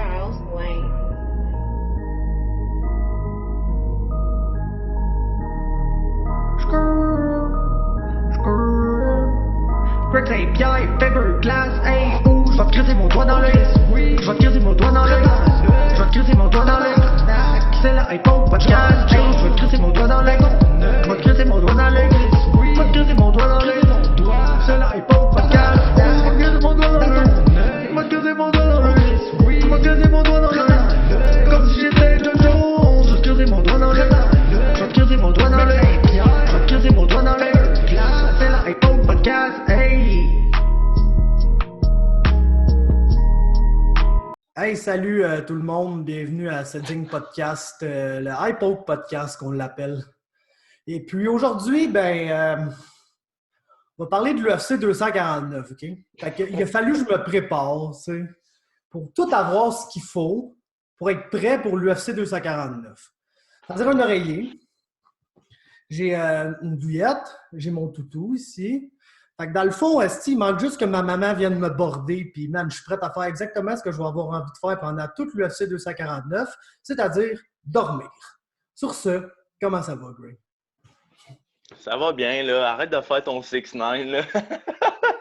Charles Wayne. Greg Saint-Pierre, Fiberglass, hey, ouh, je vais te crisser mon doigt dans l'œil. Je vais te crisser mon doigt dans l'œil. Je vais te crisser mon doigt dans l'œil. C'est la iPhone podcast, hey, je vais te crisser mon doigt dans l'œil. Je vais te crisser mon doigt dans l'œil. Je vais te crisser mon doigt dans l'œil. C'est la iPhone podcast, je vais te crisser mon doigt dans l'œil. Je vais te crisser mon doigt dans l'œil. Je vais te crisser mon doigt dans l'œil. Comme si j'étais John Jones, je vais te crisser mon doigt dans l'œil. Je vais te crisser mon doigt dans l'œil. Je vais te crisser mon doigt dans l'œil. C'est la iPhone podcast, hey. Hey, salut tout le monde, bienvenue à ce digne podcast, le iPoke podcast qu'on l'appelle. Et puis aujourd'hui, on va parler de l'UFC 249, OK? Fait que, il a fallu que je me prépare, tu sais, pour tout avoir ce qu'il faut pour être prêt pour l'UFC 249. C'est-à-dire un oreiller, j'ai une douillette, j'ai mon toutou ici. Fait que dans le fond, il manque juste que ma maman vienne me border, puis man, je suis prête à faire exactement ce que je vais avoir envie de faire pendant toute l'UFC 249, c'est-à-dire dormir. Sur ce, comment ça va, Greg? Ça va bien, là. Arrête de faire ton 6ix9ine, là.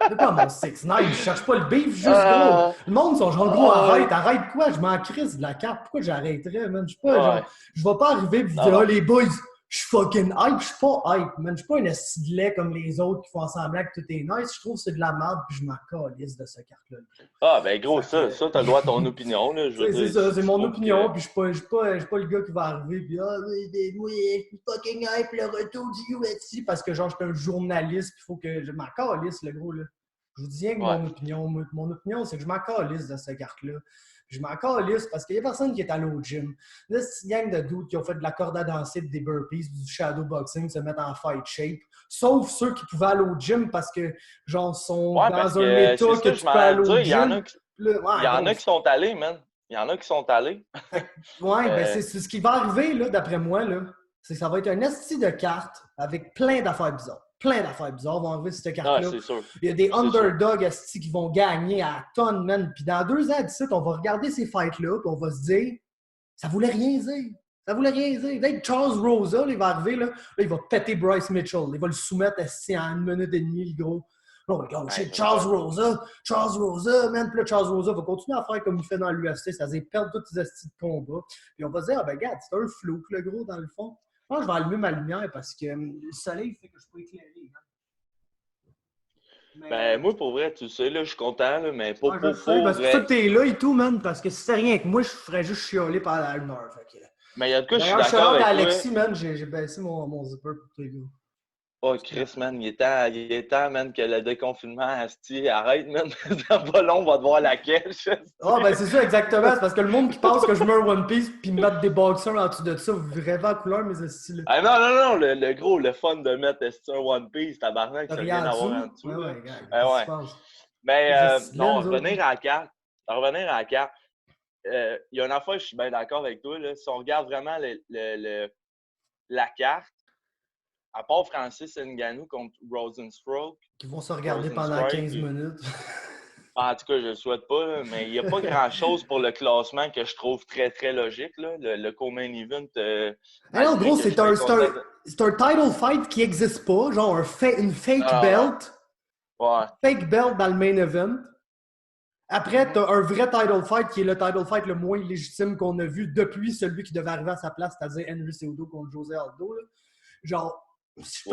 C'est pas mon 6ix9ine, je cherche pas le beef, juste gros. Le monde sont genre gros, arrête quoi? Je m'en crisse de la carte, pourquoi j'arrêterais, man? Je suis pas genre, je vais pas arriver et dire, oh les boys, je suis fucking hype, je suis pas hype, man. Je suis pas une esti de lait comme les autres qui font semblant que tout est nice. Je trouve que c'est de la merde puis je m'en calisse de cette carte-là. Ah, ben gros, ça t'as le droit à ton opinion, là. C'est ça, c'est mon opinion, puis je suis pas le gars qui va arriver puis moi, je suis fucking hype le retour du UFC parce que genre, je suis un journaliste puis il faut que je m'en calisse, le gros, là. Je vous dis rien que mon opinion, c'est que je m'en calisse de cette carte-là. Je m'en calisse parce qu'il n'y a personne qui est allé au gym. Là, c'est une gang de doutes qui ont fait de la corde à danser, des burpees, du shadowboxing, se mettre en fight shape. Sauf ceux qui pouvaient aller au gym parce que, genre, sont dans un état que tu peux aller au gym. Il y en a qui sont allés, man. Il y en a qui sont allés. C'est ce qui va arriver, là, d'après moi, là. C'est que ça va être un esti de cartes avec plein d'affaires bizarres. Plein d'affaires bizarres vont arriver cette carte-là. Ah, c'est sûr. Il y a des underdogs esti qui vont gagner à tonnes, man. Puis dans 2 ans d'ici, on va regarder ces fights-là puis on va se dire ça voulait rien dire. Ça voulait rien dire. Là, Charles Rosa, là, il va arriver, là, il va péter Bryce Mitchell. Il va le soumettre esti en 1 minute et demie, le gros. Oh, Charles Rosa, man. Puis là, Charles Rosa va continuer à faire comme il fait dans l'UFC, c'est-à-dire perdre tous ses estis de combat. Puis on va se dire, regarde, c'est un flou, le gros, dans le fond. Moi, je vais allumer ma lumière parce que le soleil fait que je peux éclairer. Mais, moi, pour vrai, tu sais, là, je suis content, là, mais pas pour vrai. Parce que t'es là et tout, man, parce que si c'était rien que moi, je ferais juste chialer pendant la 1 heure. Mais il y a de quoi je suis d'accord d'accord avec toi. Alexis, man, j'ai baissé mon zipper pour tous les gars. Oh, Chris, man, il est temps, man, que le déconfinement, asti, arrête, man. Dans pas long, on va te voir la cache. C'est ça, exactement. C'est parce que le monde qui pense que je mets un One Piece puis me mettre des boxers en dessous de ça, vous rêvez en couleur, mes astis, là. Ah non, le gros, le fun de mettre asti, un One Piece, tabarnak, ça n'a rien à voir en dessous. Ouais. Mais, revenir à la carte. Il y a une affaire, je suis bien d'accord avec toi, là. Si on regarde vraiment la carte, à part Francis Ngannou contre Rosenstruck. Qui vont se regarder pendant 15 minutes. En tout cas, je ne le souhaite pas, là, mais il n'y a pas grand-chose pour le classement que je trouve très, très logique. Là. Le co-main event. Non, gros, c'est un title fight qui n'existe pas. Genre une fake belt. Ouais. Fake belt dans le main event. Après, tu as un vrai title fight qui est le title fight le moins légitime qu'on a vu depuis celui qui devait arriver à sa place, c'est-à-dire Henry Cejudo contre José Aldo. Là. Genre, si je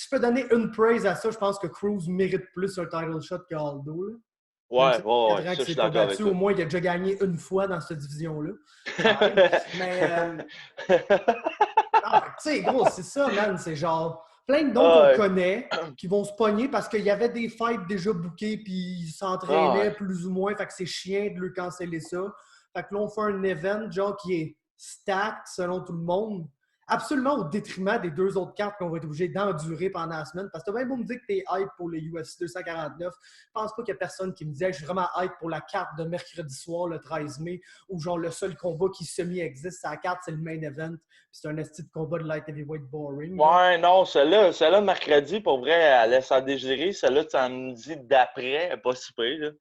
peux donner une praise à ça, je pense que Cruz mérite plus un title shot que Aldo. Là. Ouais, ça, je suis d'accord avec toi. Au moins, il a déjà gagné une fois dans cette division-là. Mais, tu sais, gros, c'est ça, man. C'est genre plein de noms qu'on connaît qui vont se pogner parce qu'il y avait des fights déjà bookés puis ils s'entraînaient plus ou moins. Fait que c'est chiant de leur canceller ça. Fait que là, on fait un event, genre, qui est stacked selon tout le monde. Absolument au détriment des 2 autres cartes qu'on va être obligé d'endurer pendant la semaine. Parce que t'as bien beau me dire que t'es hype pour les UFC 249. Je pense pas qu'il y a personne qui me disait que je suis vraiment hype pour la carte de mercredi soir, le 13 mai, où genre le seul combat qui semi-existe, c'est la carte, c'est le main event. Puis c'est un esti de combat de light heavyweight boring. Ouais, non, celle-là de mercredi, pour vrai, elle laisse à désirer. Celle-là de samedi d'après, elle n'est pas si pire, là.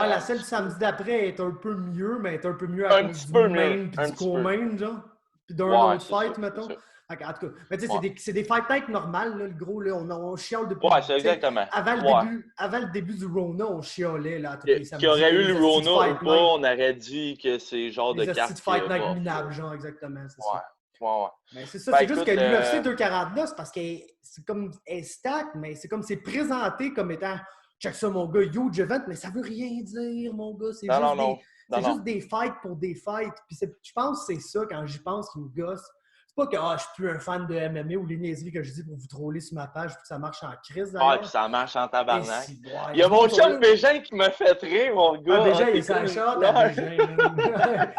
Ouais, la celle du samedi d'après est un peu mieux, mais est un peu mieux Un à cause petit du peu main mieux. puis Un du petit peu. co-main, genre. Puis d'un Ouais, autre c'est fight, ça, mettons. c'est ça. En tout cas, mais tu sais, Ouais. c'est des fight nights normales, là, le gros. Là, on chiale depuis. Ouais, c'est tu sais, exactement. Avant le début du Rona, on chialait là, tous les Qu'il y samedis. aurait eu Les le astis de Rona ou fight pas, night. on aurait dit que c'est le genre de Les astis carte de qui fight est night bof. minables, genre, exactement, c'est Ouais, ça. ouais. Mais c'est ça, Ben c'est juste écoute, que l'UFC 249, c'est parce que c'est comme elle stack, mais c'est comme c'est présenté comme étant check ça mon gars, huge event, mais ça veut rien dire, mon gars. non. Juste des fights pour des fights. Puis je pense que c'est ça, quand j'y pense, qui me gosse. C'est pas que je suis plus un fan de MMA ou les niaiseries que je dis pour vous troller sur ma page puis que ça marche en crise Ouais, d'ailleurs. puis ça marche en Et tabarnak. si, ouais, Il y a mon chum là. Bégin qui m'a fait rire, mon gars. Bégin, il t'es est sa comme shot une à fleur. Bégin, man.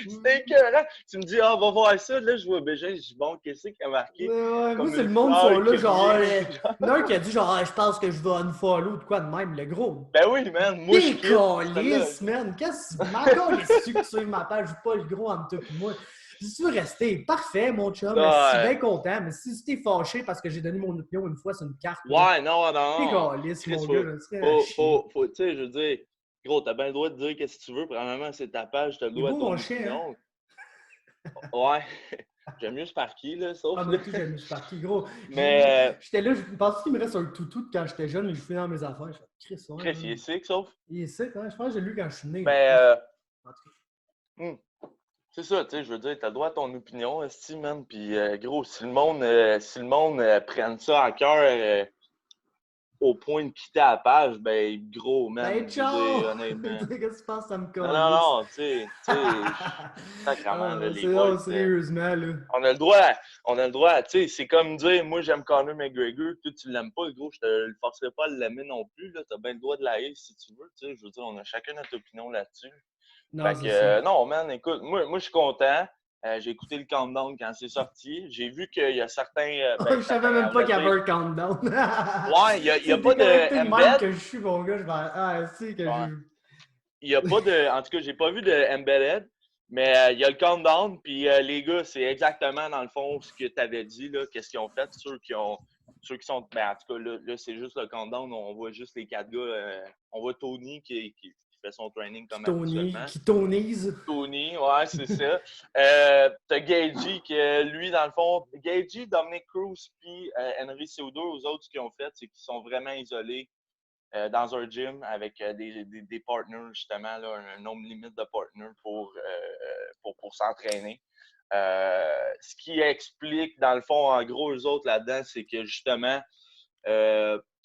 C'était écœurant. Tu me dis, va voir ça. Là, je vois Bégin. Je dis, bon, qu'est-ce qu'il a marqué? Ouais, moi, Comme c'est une le monde fleur sont là, qui genre, rit. il y en a un qui a dit, genre, je pense que je vais unfollow de quoi de même, le gros. Ben oui, man. Moi, je quitte. Décalisse, man. Qu'est-ce que encore les que tu suives ma page ou pas, le gros, entre toi et moi? Si tu veux rester, parfait, mon chum. Je suis bien content. Mais si tu es fâché parce que j'ai donné mon opinion une fois sur une carte, Ouais, non. décalisse, mon gars, je serais à chier. Tu sais, je veux dire, gros, t'as bien le droit de dire qu'est-ce que tu veux. Premièrement, c'est ta page, t'as le Il est droit à beau, ton mon chien, hein? opinion. Ouais. J'aime mieux Sparky, là, sauf. Ah, moi, tout, j'aime Sparky, gros. Mais. J'étais là, je pensais qu'il me reste un toutou de quand j'étais jeune, mais je fais dans mes affaires. Je fais, Chris, ouais, Chris, il est sick, sauf. Il est sick, hein? Je pense que j'ai lu quand je suis né. Ben, En tout cas. c'est ça, tu sais, je veux dire, t'as le droit à ton opinion, esti, man. Puis, gros, si le monde prenne ça à cœur au point de quitter la page, ben, gros, man, Ben, je veux dire, ciao! honnêtement. Qu'est-ce que tu penses, ça me calisse? Non, tu sais, sacrément, là, les C'est boys. sérieusement, là. On a le droit, tu sais, c'est comme dire, moi, j'aime Conor McGregor, toi, tu l'aimes pas, gros, je te le forcerai pas à l'aimer non plus, là, t'as bien le droit de l'haïr si tu veux, tu sais, je veux dire, on a chacun notre opinion là-dessus. Non, Fait c'est que, ça. non, man, écoute, moi, je suis content. J'ai écouté le countdown quand c'est sorti. J'ai vu qu'il y a certains. Je savais même pas qu'il y avait un countdown. Ouais, il n'y a pas déconnecté de de même embed. que je suis, mon gars, je vais. Ah, si, que Ouais. je. Il n'y a pas de. En tout cas, j'ai pas vu de embedded. Mais il y a le countdown. Puis les gars, c'est exactement dans le fond ce que tu avais dit, là. Qu'est-ce qu'ils ont fait. Ceux qui sont. Ben, en tout cas, là, c'est juste le countdown. On voit juste les 4 gars. On voit Tony qui fait son training comme habituellement. Qui tonise. Tony, ouais, c'est ça. T'as Gagey qui, lui, dans le fond, Gagey, Dominic Cruz, puis Henry Cejudo, aux autres, ce qu'ils ont fait, c'est qu'ils sont vraiment isolés dans un gym avec des partners, justement, là, un nombre limite de partners pour s'entraîner. Ce qui explique, dans le fond, en gros, eux autres là-dedans, c'est que justement, tu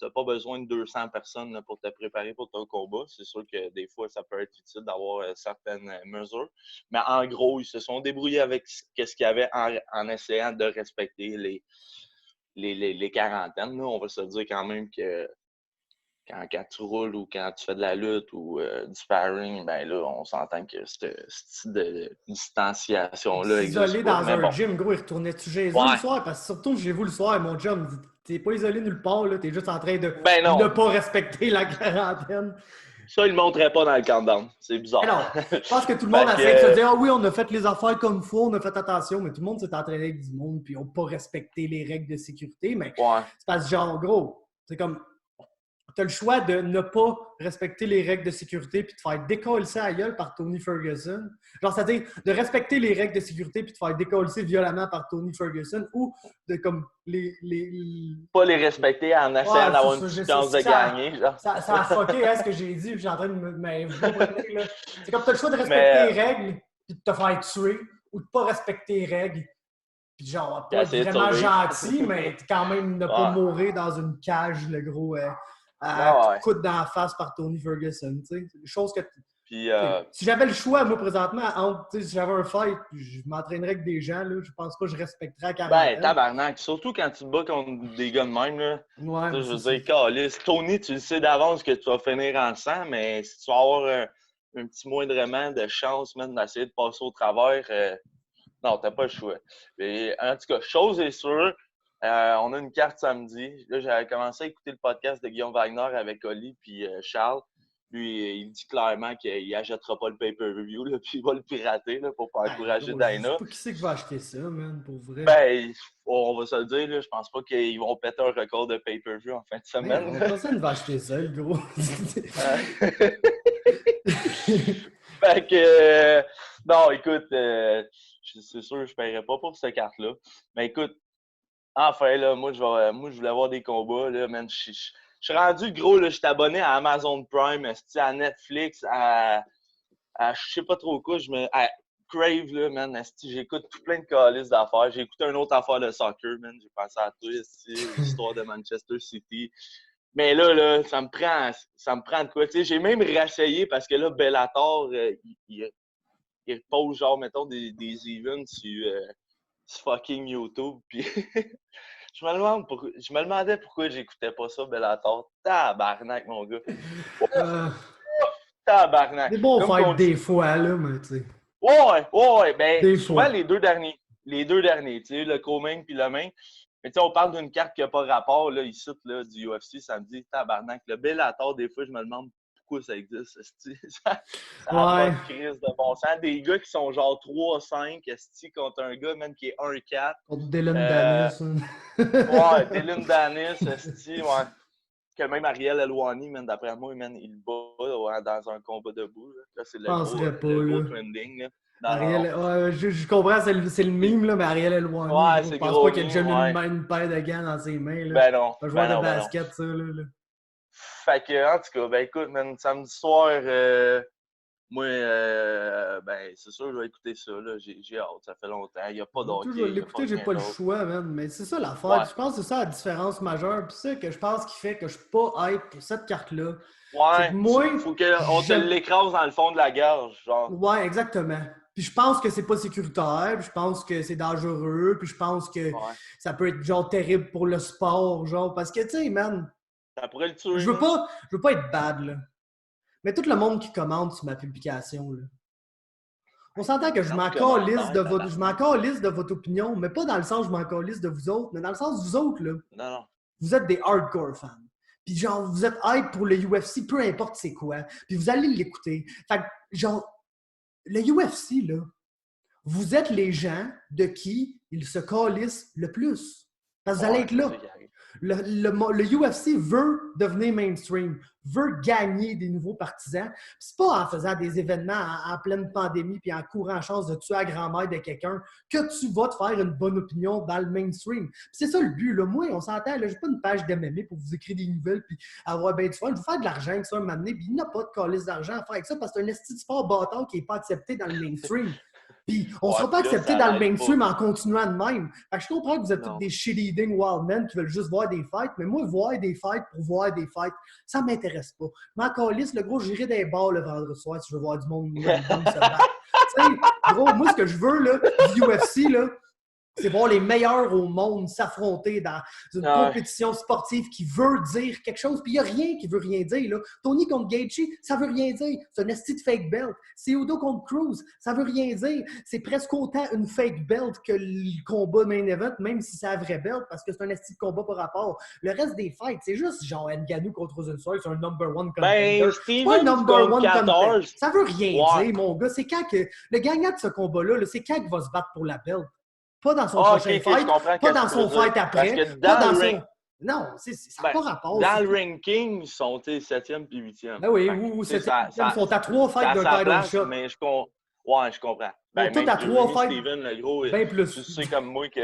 n'as pas besoin de 200 personnes là, pour te préparer pour ton combat. C'est sûr que des fois, ça peut être utile d'avoir certaines mesures. Mais en gros, ils se sont débrouillés avec ce qu'il y avait en essayant de respecter les quarantaines. Là. On va se dire quand même que quand tu roules ou quand tu fais de la lutte ou du sparring, ben là, on s'entend que ce type de distanciation-là existe Isolé pas. dans un gym, gros, il retournait-tu chez eux le soir? Parce que surtout chez vous le soir, mon chum, t'es pas isolé nulle part, là, t'es juste en train de ne pas respecter la quarantaine. Ça, ils ne le montraient pas dans le countdown. C'est bizarre. Alors, je pense que tout le monde essaie de se dire « Ah oui, on a fait les affaires comme il faut, on a fait attention », mais tout le monde s'est entraîné avec du monde puis ils n'ont pas respecté les règles de sécurité. Mais c'est parce que, genre, gros, c'est comme... Tu as le choix de ne pas respecter les règles de sécurité puis de te faire décoller à la gueule par Tony Ferguson. Genre, c'est-à-dire de respecter les règles de sécurité puis de te faire décoller violemment par Tony Ferguson ou de comme Pas les respecter en essayant d'avoir une petite chance de gagner. Genre. Ça a fucké ce que j'ai dit. Puis j'ai en train de me c'est comme tu as le choix de respecter les règles puis de te faire tuer ou de ne pas respecter les règles. Puis genre, pas être vraiment gentil, mais quand même ne pas mourir dans une cage, le gros... coup dans la face par Tony Ferguson, tu sais. Des choses que... Puis, si j'avais le choix, moi, présentement, si j'avais un fight, je m'entraînerais avec des gens, là, je pense pas que je respecterais carrément. Ben, tabarnak. Surtout quand tu te bats contre des gars de même, là. Ouais, je veux dire, câlisse. Tony, tu le sais d'avance que tu vas finir en sang, mais si tu vas avoir un petit moindrement de chance, même, d'essayer de passer au travers, non, t'as pas le choix. Et, en tout cas, chose est sûre, on a une carte samedi. Là, j'avais commencé à écouter le podcast de Guillaume Wagner avec Oli puis Charles. Lui, il dit clairement qu'il n'achètera pas le pay-per-view, là, puis il va le pirater là, pour pas encourager Dana. Je sais pas qui c'est qui va acheter ça, man, pour vrai. Ben, on va se le dire, là, je pense pas qu'ils vont péter un record de pay-per-view en fin de semaine. Personne ne va acheter ça, le gros. Fait que, non, écoute, c'est sûr que je ne paierais pas pour cette carte-là. Mais écoute, enfin, là, moi, je voulais avoir des combats, là, man. Je suis rendu gros, là, je suis abonné à Amazon Prime, à Netflix, à je sais pas trop quoi, à Crave, là, man, j'écoute tout plein de calices d'affaires. J'ai écouté une autre affaire de soccer, man. J'ai pensé à tout, l'histoire de Manchester City. Mais là, ça me prend de quoi. Tu sais, j'ai même réessayé parce que là, Bellator, il pose genre, mettons, des events sur fucking YouTube. Puis je me demandais pourquoi j'écoutais pas ça, Bellator. Tabarnak, mon gars. Tabarnak. C'est bon Comme faire des fois, là, mais tu sais. Ouais. Ben, Des souvent, fois. les deux derniers, tu sais, le co-main puis le main. Mais tu sais, on parle d'une carte qui n'a pas rapport, là, ici, là, du UFC, ça me dit tabarnak. Le Bellator, des fois, je me demande pourquoi ça existe. Ça n'a pas de crise de bon sens. Des gars qui sont genre 3-5, contre un gars même qui est 1-4. Contre Dylan Danis. Ouais, Dylan Danis, ouais. Que même Ariel Helwani, man, d'après moi, man, il bat dans un combat debout. Là, c'est le gros trending. Là. Ariel, ouais, je comprends, c'est le mime, là, mais Ariel Helwani, ouais, je pense pas qu'il a déjà mis une paire de gants dans ses mains. Là. Ben non. Un joueur de basket, ça. Là. Fait que, en tout cas, ben écoute, man, samedi soir, moi, ben, c'est sûr, je vais écouter ça. Là. J'ai hâte, ça fait longtemps. Il n'y a pas d'hockey. Je vais l'écouter, j'ai pas le choix, man. Mais c'est ça l'affaire. Ouais. Je pense que c'est ça la différence majeure. Puis c'est ça que je pense qui fait que je suis pas hype pour cette carte-là. Ouais, moi, il faut qu'on te l'écrase dans le fond de la gorge, genre. Ouais, exactement. Puis je pense que c'est pas sécuritaire, puis je pense que c'est dangereux, puis je pense que ça peut être genre terrible pour le sport, genre, parce que, tu sais, man, ça pourrait le tuer. Je veux pas être bad, là. Mais tout le monde qui commente sur ma publication, là. On s'entend que je m'en calisse de votre opinion, mais pas dans le sens je m'en calisse de vous autres, mais dans le sens vous autres, là. Non. Vous êtes des hardcore fans. Puis genre, vous êtes hype pour le UFC, peu importe c'est quoi. Puis vous allez l'écouter. Fait que, genre, le UFC, là, vous êtes les gens de qui ils se calissent le plus. Parce que vous allez être là. Le UFC veut devenir mainstream, veut gagner des nouveaux partisans. C'est pas en faisant des événements en pleine pandémie puis en courant en chance de tuer la grand-mère de quelqu'un que tu vas te faire une bonne opinion dans le mainstream. C'est ça le but. Là. Moi, on s'entend, j'ai pas une page d'MMA pour vous écrire des nouvelles puis avoir bien du fun. Je veux faire de l'argent avec ça un moment donné, puis il n'y a pas de calice d'argent à faire avec ça parce que c'est un esti de sport bâtard qui n'est pas accepté dans le mainstream. Puis, on ne sera pas accepté dans le mainstream en continuant de même. Fait que je comprends que vous êtes tous des shit-eating wild men qui veulent juste voir des fights, mais moi, voir des fights pour voir des fights, ça ne m'intéresse pas. Je m'en calisse, le gros, j'irai des bars le vendredi soir si je veux voir du monde se battre. Tu sais, gros, moi, ce que je veux, là, du UFC, là, c'est voir les meilleurs au monde s'affronter dans une compétition sportive qui veut dire quelque chose. Puis il n'y a rien qui veut rien dire. Là. Tony contre Gaethje, ça veut rien dire. C'est un esti de fake belt. C'est Udo contre Cruz, ça veut rien dire. C'est presque autant une fake belt que le combat main event, même si c'est un vrai belt, parce que c'est un esti de combat par rapport. Le reste des fights, c'est juste genre Ngannou contre Rosenstruik, c'est un number one contender. Ben, pas un number one contender. Ça veut rien dire, mon gars. C'est quand que le gagnant de ce combat-là, c'est quand qu'il va se battre pour la belt. Pas dans son prochain fight, pas dans son fight après. Parce que dans le ring... Non, ça n'a pas rapport. Dans le ranking, ils sont 7e puis 8e. Ben oui, ou 7e. Ils sont à 3 fights d'un title shot. Mais je comprends. Ben, tout à 3 fights. Steven, le gros, ben plus. tu sais comme moi que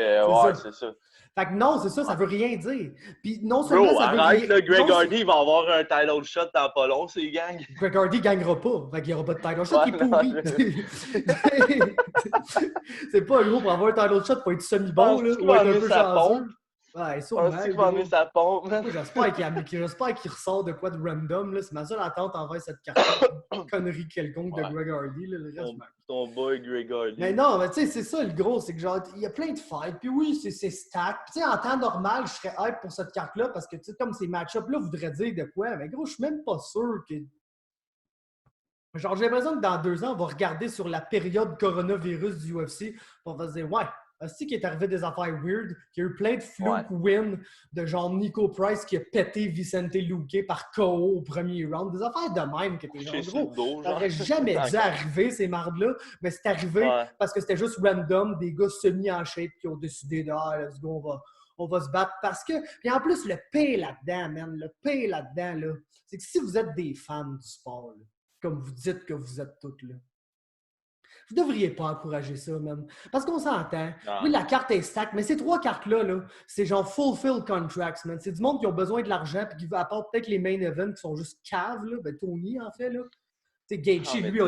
c'est ça. Fait que non, c'est ça, ça veut rien dire. Puis non seulement ça veut rien dire. Greg Hardy va avoir un title shot dans pas long, c'est gang. Greg Hardy ne gagnera pas. Fait qu'il n'y aura pas de title shot, il est pourri. C'est pas gros pour avoir un title shot, il faut être semi-bon, là, ou être un peu chanceux. Ouais, sûrement. Sa pompe. J'espère qu'il ressort de quoi de random. Là. C'est ma seule attente envers cette carte. Connerie quelconque de Greg Hardy. Là, le reste, ton boy Greg Hardy. Mais non, mais tu sais, c'est ça le gros. C'est que genre, il y a plein de fights. Puis oui, c'est stack. Tu sais, en temps normal, je serais hype pour cette carte-là parce que, tu sais, comme ces match-ups-là voudraient dire de quoi. Mais gros, je suis même pas sûr que. Genre, j'ai l'impression que dans 2 ans, on va regarder sur la période coronavirus du UFC. On va se dire, ouais. C'est qu'il est arrivé des affaires weird, qu'il y a eu plein de fluke wins de genre Nico Price qui a pété Vicente Luque par KO au premier round. Des affaires de même que t'es genre gros. Ça n'aurait jamais dû arriver, ces mardes-là, mais c'est arrivé parce que c'était juste random, des gars semi en shape qui ont décidé de let's go, on va se battre parce que. Puis en plus, le pire là-dedans, man, c'est que si vous êtes des fans du sport, là, comme vous dites que vous êtes toutes là. Vous devriez pas encourager ça, même. Parce qu'on s'entend. Oui, la carte est stack, mais ces 3 cartes-là, là, c'est genre fulfill contracts, man. C'est du monde qui ont besoin de l'argent puis qui va à part peut-être les main events qui sont juste caves, là. Ben, Tony, en fait, là. Tu sais, Gaethje, lui,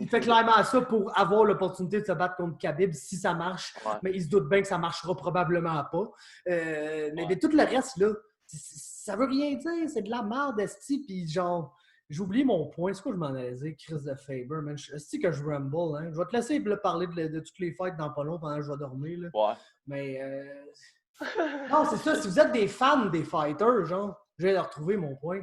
il fait clairement ça pour avoir l'opportunité de se battre contre Khabib si ça marche. Ouais. Mais il se doute bien que ça marchera probablement pas. Mais tout le reste, là, ça veut rien dire. C'est de la merde, esti. Puis genre, j'ai oublié mon point. C'est quoi je m'en allais dire? Chris de Faber, man. Esti que je rumble, hein. Je vais te laisser là, parler de toutes les fights dans pas long pendant que je vais dormir, là. Ouais. Mais non, c'est ça. Si vous êtes des fans des fighters, genre, je vais retrouver mon point.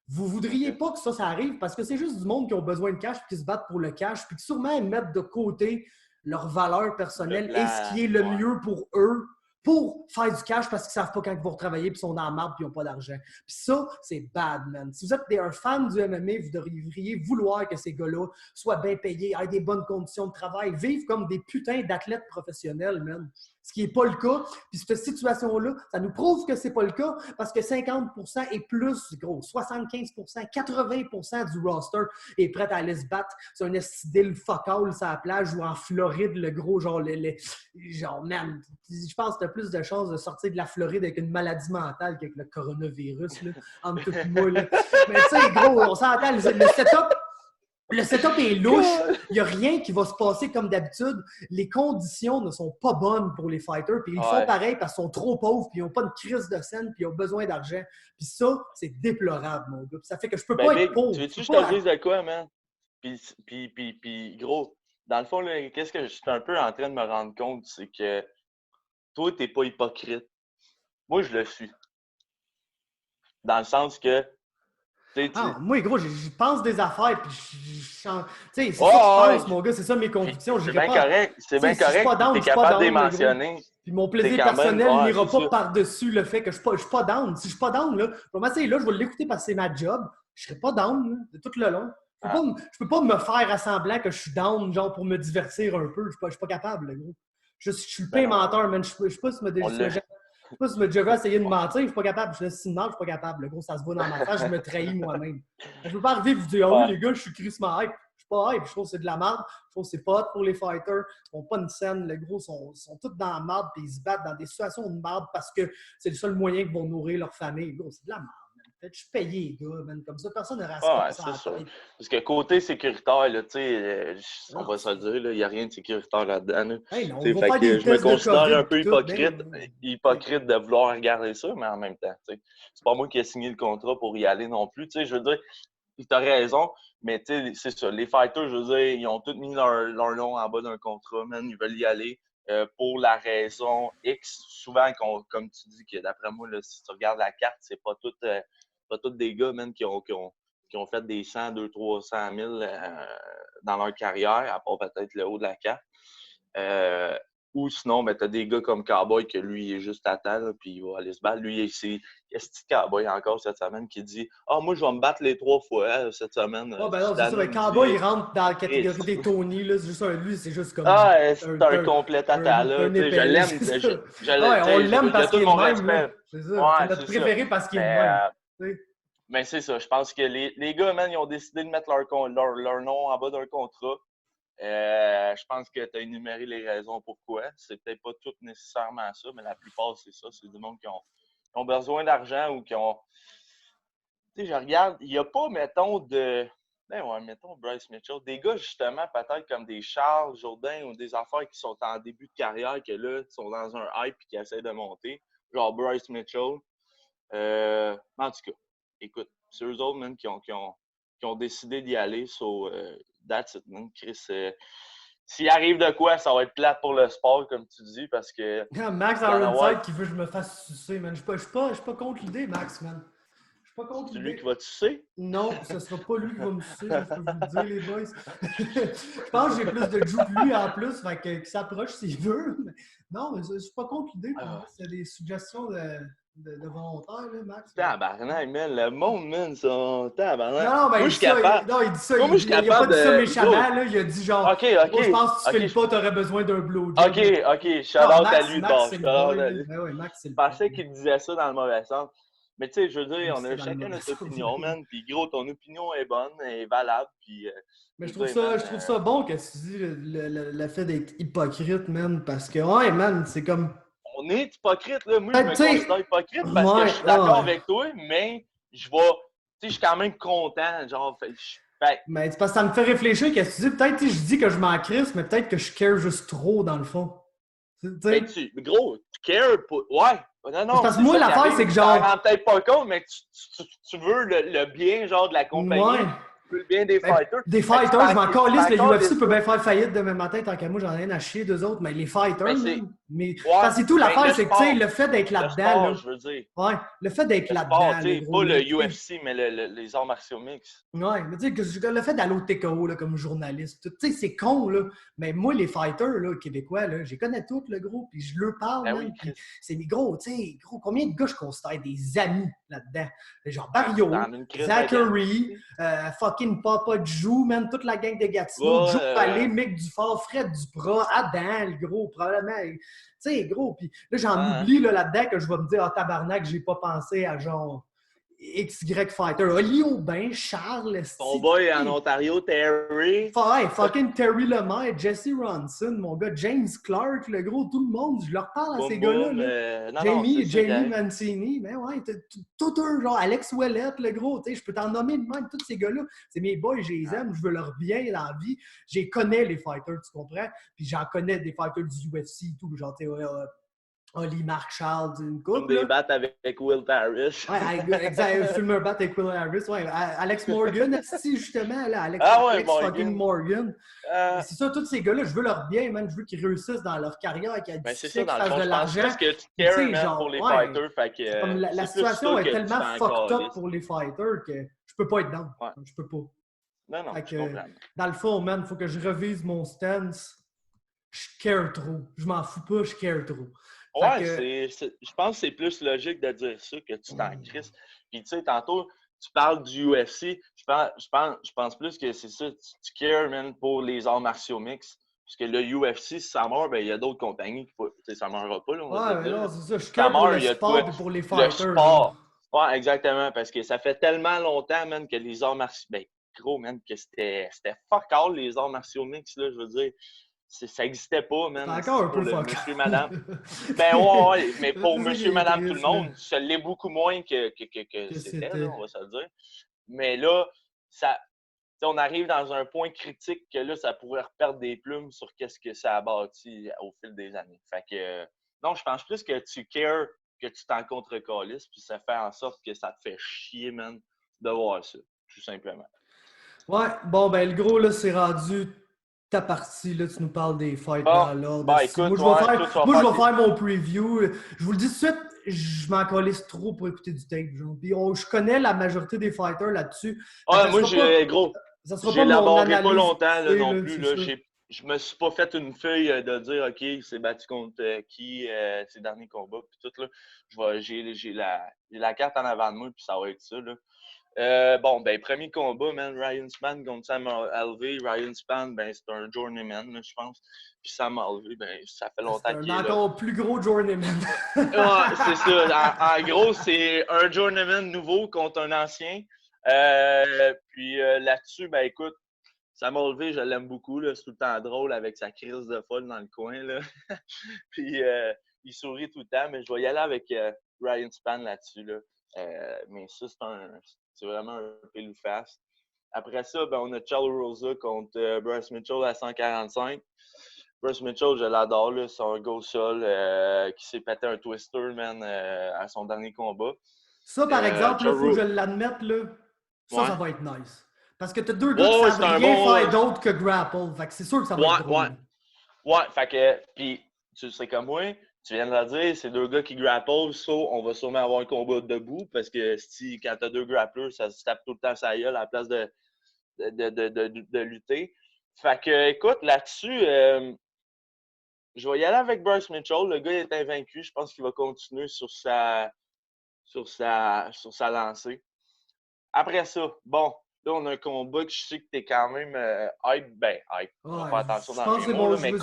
Vous voudriez pas que ça arrive parce que c'est juste du monde qui ont besoin de cash et qui se battent pour le cash puis qui sûrement mettent de côté leur valeur personnelle et ce qui est le mieux pour eux pour faire du cash parce qu'ils savent pas quand ils vont retravailler puis ils sont dans la marde puis ils n'ont pas d'argent. Puis ça, c'est bad, man. Si vous êtes un fan du MMA, vous devriez vouloir que ces gars-là soient bien payés, aient des bonnes conditions de travail, vivent comme des putains d'athlètes professionnels, man. Ce qui n'est pas le cas. Puis cette situation-là, ça nous prouve que c'est pas le cas parce que 50% et plus, gros, 75%, 80% du roster est prêt à aller se battre sur un estidile fuck-all sur la plage ou en Floride, le gros, genre, genre, man, je pense que tu as plus de chances de sortir de la Floride avec une maladie mentale qu'avec le coronavirus, là, entre tout et moi, là. Mais tu sais, gros, on s'entend, le setup est louche. Il n'y a rien qui va se passer comme d'habitude. Les conditions ne sont pas bonnes pour les fighters. Puis ils font pareil parce qu'ils sont trop pauvres, puis ils n'ont pas de crise de scène, puis ils ont besoin d'argent. Puis ça, c'est déplorable, mon gars. Puis ça fait que je peux pas être pauvre. Tu veux-tu que je te dise de quoi, man? Puis gros, dans le fond, là, qu'est-ce que je suis un peu en train de me rendre compte, c'est que toi, t'es pas hypocrite. Moi, je le suis. Dans le sens que moi, gros, je pense des affaires, puis tu sais, c'est ça que je pense, mon gars, c'est ça mes convictions. C'est bien correct, c'est bien correct, t'es capable de les mentionner. Puis mon plaisir personnel n'ira pas par-dessus le fait que je suis pas down. Si je suis pas down, là, je vais m'asseoir là, je vais l'écouter parce que c'est ma job. Je serai pas down, là, de tout le long. Je peux pas me faire à semblant que je suis down, genre, pour me divertir un peu. Je suis pas capable, là, gros. Je suis le pire menteur, man. Je sais pas si me je sais pas si je me déjà essayé de mentir, je suis pas capable. Je suis je suis pas capable. Le gros, ça se voit dans ma face, je me trahis moi-même. Je peux pas arriver et vous dire, oh les gars, je suis crissement hype. Je suis pas hype, je trouve que c'est de la merde. Je trouve que c'est pas hot pour les fighters. Ils n'ont pas une scène. Les gros sont tous dans la merde et ils se battent dans des situations de merde parce que c'est le seul moyen qu'ils vont nourrir leur famille. Gros, c'est de la merde. Je suis payé, les gars, man. Comme ça, personne n'aura ça. C'est sûr. Parce que côté sécuritaire, là, tu sais, on va se le dire, il n'y a rien de sécuritaire là-dedans. Là. Hey, non, fait que je me considère un peu hypocrite de vouloir regarder ça, mais en même temps, c'est pas moi qui ai signé le contrat pour y aller non plus. Je veux dire, tu as raison, mais c'est ça. Les fighters, je veux dire, ils ont tous mis leur nom en bas d'un contrat, man. Ils veulent y aller. Pour la raison X, souvent, comme tu dis, que d'après moi, là, si tu regardes la carte, c'est pas tous des gars même qui ont fait des 100, 200, 300 000 dans leur carrière, à part peut-être le haut de la carte. Ou sinon, ben, tu as des gars comme Cowboy que lui, il est juste à terre, puis il va aller se battre. Lui, c'est ce Cowboy encore cette semaine qui dit « Ah, moi, je vais me battre les 3 fois cette semaine. » Oh, ben non, c'est ça. Mais Cowboy, il rentre dans la catégorie des Tony. Là. C'est juste lui, c'est juste comme... c'est un complet tata, là. Je l'aime. On l'aime parce qu'il est le même. C'est ça. C'est notre préféré parce qu'il est le même. Mais c'est ça. Je pense que les gars, man, ils ont décidé de mettre leur nom en bas d'un contrat. Je pense que tu as énuméré les raisons pourquoi. C'est peut-être pas tout nécessairement ça, mais la plupart, c'est ça. C'est du monde qui ont besoin d'argent ou qui ont... Tu sais, je regarde, il n'y a pas, mettons, mettons Bryce Mitchell. Des gars, justement, peut-être comme des Charles Jourdain ou des affaires qui sont en début de carrière, que là, sont dans un hype et qui essaient de monter. Genre Bryce Mitchell. En tout cas, écoute, c'est eux autres, même, qui ont décidé d'y aller. That's it, man. Chris, s'il arrive de quoi, ça va être plate pour le sport, comme tu dis, parce que... Max Ironside qui veut que je me fasse sucer, man. Je suis pas contre l'idée, Max, man. Je suis pas contre l'idée. C'est lui qui va te sucer? Non, ce sera pas lui qui va me sucer, je peux vous le dire, les boys. Je pense que j'ai plus de joue que lui en plus, fait qu'il s'approche s'il veut. Mais non, mais je suis pas contre l'idée. C'est des suggestions de volontaires, là, Max. Tabarnak, man. Le monde, man, sont tabarnak. Non, ben, moi, je suis capable. Non, il dit ça. Moi, je suis capable. Il a pas dit ça méchamment, là. Il a dit genre. OK. Moi, je pense que si tu fais pas, t'aurais besoin d'un blowjob. OK. Shout-out à lui, Max, c'est le boy. Ben ouais, Max, c'est le Je pensais qu'il disait ça dans le mauvais sens. Mais tu sais, je veux dire, on a chacun notre opinion, man. Puis gros, ton opinion est bonne, est valable. Puis, mais je trouve ça bon que tu dis le fait d'être hypocrite, man. Parce que, ouais, man, c'est comme. On est hypocrite, là. Moi, je me considère hypocrite parce que je suis d'accord avec toi, mais je vais. Tu sais, je suis quand même content. Genre, mais c'est parce que ça me fait réfléchir. Qu'est-ce que tu dis? Peut-être que je dis que je m'en crisse, mais peut-être que je care juste trop, dans le fond. Ben, gros, tu cares pour. Ouais. Non, parce que moi, l'affaire, c'est que genre. Tu t'en rends peut-être pas compte, mais tu veux le bien, genre, de la compagnie. Ouais. Tu veux le bien des fighters. Des fighters, je m'en calisse. Le UFC peut bien faire faillite demain matin, tant qu'à moi, j'en ai rien à chier d'eux autres. Mais les fighters, mais parce que c'est tout l'affaire, c'est que, tu sais, le fait d'être là-dedans. Je veux dire. Ouais, le fait d'être là-dedans. Pas le UFC, mais les arts martiaux mix. Ouais, mais tu sais, le fait d'aller au TKO comme journaliste, tu sais, c'est con, là. Mais moi, les fighters là, québécois, là, je les connais tous, le gros, puis je leur parle. Ben oui, c'est des gros, tu sais, gros, combien de gars je considère des amis là-dedans? Genre Barrio, Zachary, fucking Papa Jou, man, toute la gang de Gatineau, Joe Palais, Mick Dufort, Fred Duprat, Adam, le gros, probablement. Tu sais, gros, puis là, j'en oublie là-dedans que je vais me dire, tabarnak, j'ai pas pensé à genre XY Fighter. Oli Aubin, Charles. Ton boy en Ontario, Terry. Ouais, fucking Terry Lemaire, Jesse Ronson, mon gars, James Clark, le gros, tout le monde, je leur parle à ces gars-là. Jamie Mancini, mais ouais, tout un genre, Alex Ouellette, le gros, tu sais, je peux t'en nommer de même, tous ces gars-là. C'est mes boys, je les aime, je veux leur bien dans la vie. J'ai connais les fighters, tu comprends? Puis j'en connais des fighters du UFC et tout, genre, tu sais, Oli Mark-Charles, une couple. Des battes avec Will Harris. Ouais, exact. Film un bat avec Will Harris. Ouais, Alex Morgan, justement, là. Alex fucking Morgan. C'est ça, tous ces gars-là, je veux leur bien, man. Je veux qu'ils réussissent dans leur carrière, qu'ils c'est ça, dans le fond, je pense que tu cares, man, pour les fighters. Fait que, comme la situation est tellement fucked up pour les fighters que je peux pas être down. Je peux pas. Non, je comprends. Dans le fond, man, il faut que je revise mon stance. Je care trop. Je m'en fous pas, je care trop. Ouais, je pense que c'est plus logique de dire ça que tu t'en crisses. Puis tu sais, tantôt, tu parles du UFC. Je pense plus que c'est ça. Tu cares, man, pour les arts martiaux mix. Parce que le UFC, si ça meurt, ben il y a d'autres compagnies qui ça ne meurra pas. Là, mais non, c'est ça. Je care pour le sport et pour les fighters. Le sport. Ouais, exactement. Parce que ça fait tellement longtemps, man, que les arts martiaux... Ben, gros, man, que c'était fuck all, les arts martiaux mix, là, je veux dire. Ça n'existait pas, man. C'est encore un peu fuck. Monsieur, madame. Ben ouais, mais pour monsieur, madame, tout le monde, ça l'est beaucoup moins que c'était, là, on va se le dire. Mais là, on arrive dans un point critique que là, ça pourrait reperdre des plumes sur qu'est-ce que ça a bâti au fil des années. Fait que, non, je pense plus que tu cares, que tu t'en contre-calisses, puis ça fait en sorte que ça te fait chier, man, de voir ça, tout simplement. Ouais, bon, ben le gros, là, c'est rendu... ta partie, là, tu nous parles des fights dans l'ordre. Moi, je vais faire mon preview. Je vous le dis tout de suite, je m'en calisse trop pour écouter du tape. Genre. Puis je connais la majorité des fighters là-dessus. Ouais, moi, j'ai élaboré pas longtemps là, non plus. Là, je me suis pas fait une feuille de dire OK, il s'est battu contre qui, ses derniers combats, puis tout. Là. J'ai la carte en avant de moi, puis ça va être ça. Là. Bon, ben, premier combat, man, Ryan Spann contre Sam Alvey. Ryan Spann, ben, c'est un journeyman, là, je pense. Puis Sam Alvey, ben, ça fait longtemps qu'il est là. C'est un encore plus gros journeyman. Ouais, c'est ça. En gros, c'est un journeyman nouveau contre un ancien. Puis là-dessus, ben, écoute, Sam Alvey, je l'aime beaucoup, là. C'est tout le temps drôle avec sa crise de folle dans le coin, là. Puis il sourit tout le temps, mais je vais y aller avec Ryan Spann là-dessus, là. Mais ça, c'est vraiment un pile ou face. Après ça, ben, on a Charles Rosa contre Bryce Mitchell à 145. Bryce Mitchell, je l'adore. C'est un go sol qui s'est pété un twister, man, à son dernier combat. Ça, par exemple, il faut que je l'admette, là. Ça va être nice. Parce que t'as deux gars qui savent rien faire d'autre que grapple. Fait que c'est sûr que ça va être drôle. Ouais, fait que, puis tu sais comme moi, tu viens de le dire, c'est deux gars qui grapple, on va sûrement avoir un combat debout parce que quand tu as deux grapplers, ça se tape tout le temps sa gueule à la place de lutter. Fait que, écoute, là-dessus, je vais y aller avec Bryce Mitchell. Le gars est invaincu. Je pense qu'il va continuer sur sa lancée. Après ça, bon, là, on a un combat que je sais que t'es quand même hype. Ben, hype. On va faire attention dans les mots, mais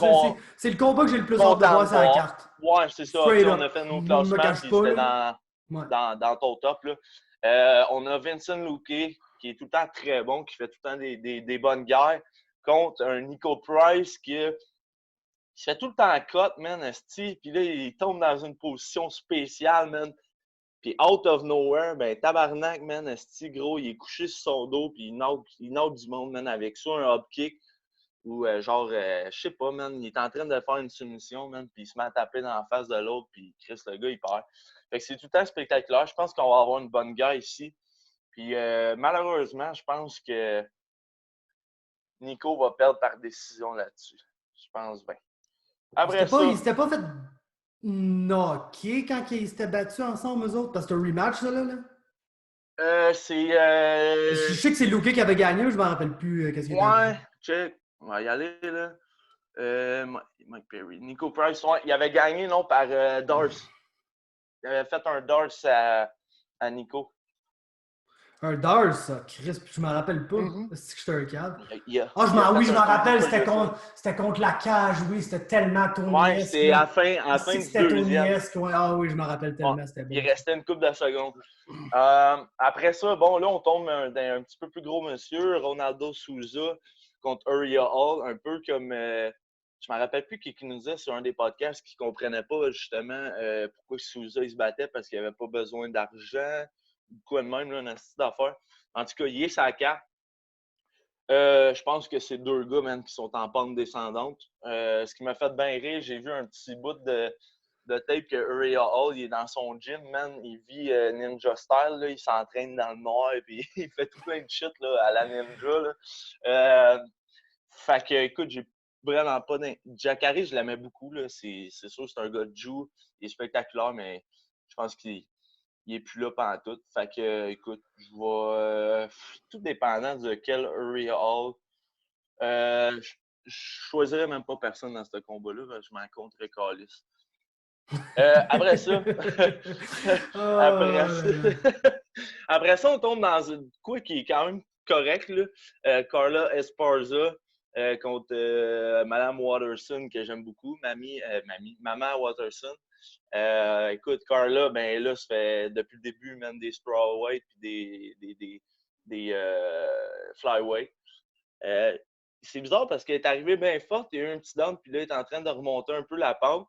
c'est le combat que j'ai le plus hâte de voir sur la carte. Ouais, c'est ça. On a fait nos classements, puis c'était dans dans ton top. Là. On a Vincent Luque, qui est tout le temps très bon, qui fait tout le temps des bonnes guerres, contre un Nico Price qui fait tout le temps cut, man, esti. Puis là, il tombe dans une position spéciale, man. Puis out of nowhere, ben tabarnak, man, esti, gros, il est couché sur son dos, puis il knock du monde, man, avec soit un hop kick, ou je sais pas, man, il est en train de faire une soumission, man, puis il se met à taper dans la face de l'autre, puis Chris, le gars, il perd. Fait que c'est tout le temps spectaculaire. Je pense qu'on va avoir une bonne guerre ici. Puis malheureusement, je pense que Nico va perdre par décision là-dessus. Je pense bien. Après ça... Il s'était pas fait knocker quand ils s'étaient battus ensemble, eux autres? Parce que c'est un rematch, ça, là? Je sais que c'est Luque qui avait gagné, je m'en rappelle plus qu'est-ce qu'il avait. Ouais, check. On va y aller, là. Mike Perry. Nico Price, ouais, il avait gagné, non, par Darce. Il avait fait un Darce à Nico. Un Darce, Chris, je m'en rappelle pas. C'est que j'étais un cadre. Je m'en rappelle, c'était contre la cage, oui, c'était tellement Tony-esque. Ouais, c'était à la fin du deuxième. Ouais. Ah oui, je m'en rappelle tellement, c'était bon. Il restait une couple de secondes. Après ça, bon, là, on tombe dans un petit peu plus gros monsieur, Ronaldo Souza contre Uriah Hall, un peu comme... je me rappelle plus qui nous disait sur un des podcasts qu'il ne comprenait pas, justement, pourquoi Souza, il se battait parce qu'il n'avait pas besoin d'argent. Quoi de même, là, un astuce d'affaires. En tout cas, il est sa carte. Je pense que c'est deux gars, man, qui sont en pente descendante. Ce qui m'a fait bien rire, j'ai vu un petit bout de tape que Uriah Hall, il est dans son gym, man. Il vit ninja style, là. Il s'entraîne dans le noir, puis il fait tout plein de shit là, à la ninja. Là. Fait que, écoute, j'ai vraiment pas... Jacare, je l'aimais beaucoup, là. C'est sûr, c'est un gars de Jew. Il est spectaculaire, mais je pense qu'il est plus là pendant tout. Fait que, écoute, je vais... tout dépendant de quel Uriah Hall. Je choisirais même pas personne dans ce combat-là. Je m'en compterais calice. Après ça... après ça, on tombe dans quoi qui est quand même correct, là. Carla Esparza contre Madame Waterson, que j'aime beaucoup. Maman Waterson. Écoute, Carla, ben là, ça fait depuis le début, même des strawweight puis des flyweight. C'est bizarre parce qu'elle est arrivée bien forte, il y a eu un petit down, puis là, elle est en train de remonter un peu la pente.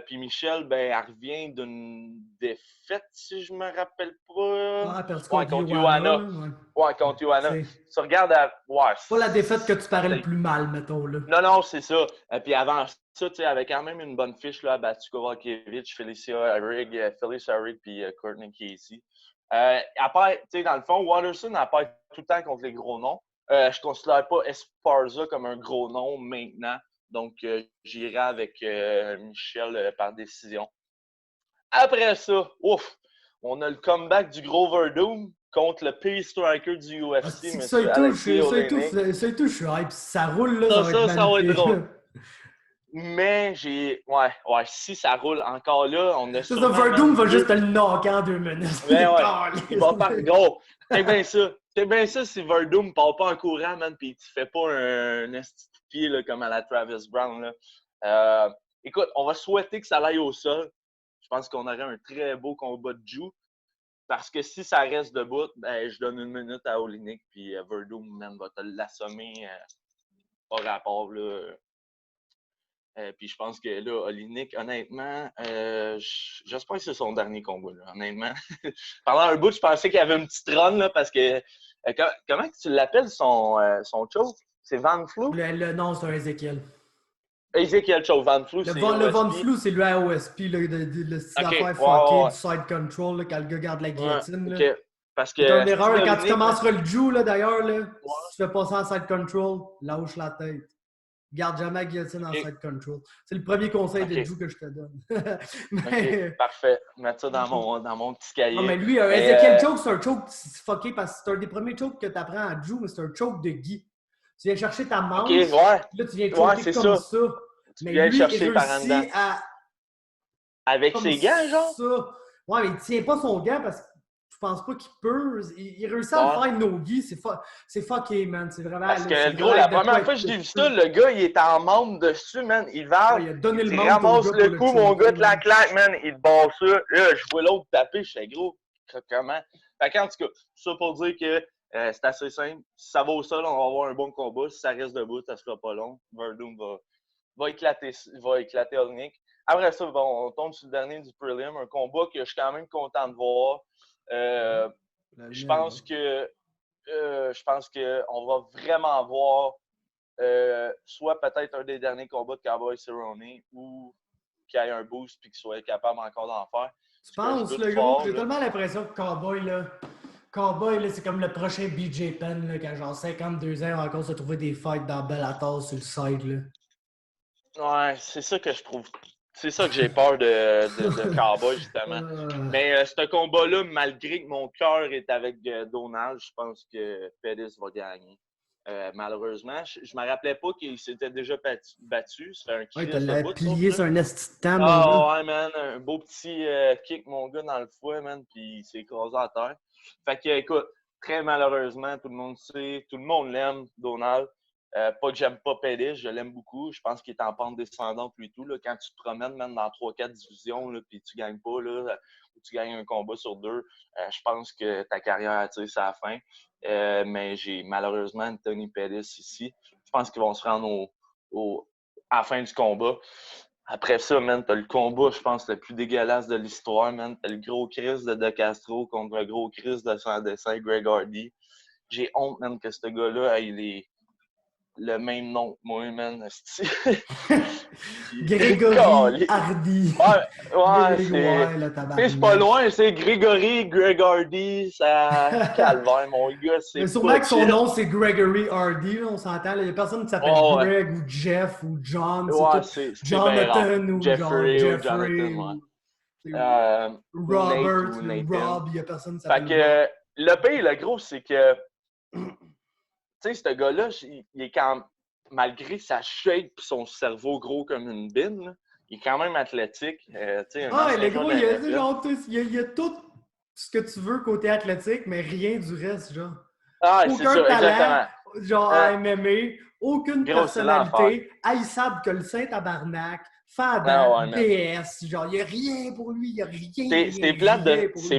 Puis Michel, ben, elle revient d'une défaite, si je me rappelle pas. Contre Johanna. Ouais, contre Johanna. Tu regardes c'est pas la défaite que tu parais le plus mal, mettons, là. Non, c'est ça. Puis avant ça, tu sais, elle avait quand même une bonne fiche, là, battu Kovacevic, Felicia Harrig, puis Courtney Casey. À part, tu sais, dans le fond, Waterson n'a pas tout le temps contre les gros noms. Je considère pas Esparza comme un gros nom maintenant. Donc, j'irai avec Michel par décision. Après ça, on a le comeback du gros Verdum contre le pire striker du UFC. Ça et tout, je suis hype. Ça roule, là. Ça va être drôle. Mais si ça roule encore là, on a sûrement... Verdum va juste le knocker en 2 minutes. Mais il va pas... Gros, c'est bien ça. C'est bien ça si Verdum ne part pas en courant, man, puis tu fais pas un esti de pied là, comme à la Travis Brown. Là. Écoute, on va souhaiter que ça aille au sol. Je pense qu'on aurait un très beau combat de Jew. Parce que si ça reste debout, ben, je donne 1 minute à Oleinik, puis Verdum, man, va te l'assommer par rapport, là. Puis je pense que là, Oleinik, honnêtement, j'espère que c'est son dernier combat, là, honnêtement. Pendant un bout, je pensais qu'il y avait une petite run, là, parce que... comment tu l'appelles, son choke? C'est Van Flue? Non, c'est un Ezekiel. Ezekiel Choke, Van Flue, c'est le Van Flue, c'est lui à OSP, le style d'affaires fucké, du side control, là, quand le gars garde la guillotine. Okay. Parce que... C'est une erreur, quand tu commenceras le Jew, là, d'ailleurs, là, si tu fais passer en side control, lâche la tête. Garde jamais la guillotine en side control. C'est le premier conseil de Jew que je te donne. Mais... Parfait. Mettre ça dans mon petit cahier. Non, mais lui, Ezekiel Choke, c'est un choke fucké parce que c'est un des premiers chokes que tu apprends à Jew, mais c'est un choke de Guy. Tu viens chercher ta manche, là, tu viens choker comme ça. Tu viens chercher par en dedans. Avec ses gants, genre? Ça. Ouais, mais il tient pas son gant parce que je pense pas qu'il peut. Il réussit à le faire no-gi, c'est fucké, man. C'est vraiment. Parce là, que, gros, la première fois que j'ai vu ça, le gars, il est en membre dessus, man. Il va, il a donné le ramasse le coup, mon gars, de la claque, man. Il te barre ça. Là, je vois l'autre taper, je fais gros, comment? Fait qu'en tout cas, ça pour dire que c'est assez simple. Si ça va au sol, on va avoir un bon combat. Si ça reste debout, ça sera pas long. Verdum va éclater Oleinik. Après ça, bon, on tombe sur le dernier du prelim, un combat que je suis quand même content de voir. Je pense qu'on va vraiment voir soit peut-être un des derniers combats de Cowboy Cerrone ou qu'il y ait un boost et qu'il soit capable encore d'en faire. Tu penses, le gros? J'ai tellement l'impression que Cowboy, là, c'est comme le prochain BJ Penn, là, quand genre 52 ans, on va encore se trouver des fights dans Bellator sur le side, là. Ouais, c'est ça que je trouve. C'est ça que j'ai peur de Cowboy, justement. Mais ce combat-là, malgré que mon cœur est avec Donald, je pense que Pettis va gagner. Malheureusement, je ne me rappelais pas qu'il s'était déjà battu. Ça fait un kick. Ouais, t'as plié sur un esti de temps, mon ouais, man. Un beau petit kick, mon gars, dans le foie, man. Puis il s'est écrasé à terre. Fait que, écoute, très malheureusement, tout le monde sait, tout le monde l'aime, Donald. Pas que j'aime pas Pettis, je l'aime beaucoup. Je pense qu'il est en pente descendante plutôt. Là, quand tu te promènes même dans 3-4 divisions puis tu gagnes pas, là, ou tu gagnes un combat sur 2, je pense que ta carrière tire sa fin. Mais j'ai malheureusement Anthony Pettis ici. Je pense qu'ils vont se rendre à la fin du combat. Après ça, man, t'as le combat, je pense, le plus dégueulasse de l'histoire, man. T'as le gros Chris de Castro contre le gros Chris de Sans Dessin, Greg Hardy. J'ai honte, man, que ce gars-là, il est le même nom que moi, man. Grégory Hardy. Ouais, c'est pas loin, c'est Greg Hardy, ça calvaire, mon gars. Mais sûrement que son nom, c'est Gregory Hardy, là, on s'entend. Il n'y a personne qui s'appelle Greg ou Jeff ou John. C'est Jonathan ou Jeffrey. Robert ou Nathan. Rob, il n'y a personne qui s'appelle Rob. Le pire, le gros, c'est que tu sais, ce gars-là, il est quand malgré sa shape et son cerveau gros comme une bine, là, il est quand même athlétique. Le gros, il y a tout ce que tu veux côté athlétique, mais rien du reste, genre. Aucun talent, exactement. Genre à MMA, aucune personnalité, haïssable que le Saint-Tabarnak, fadant, DS, genre, il n'y a rien pour lui, il n'y a rien. C'est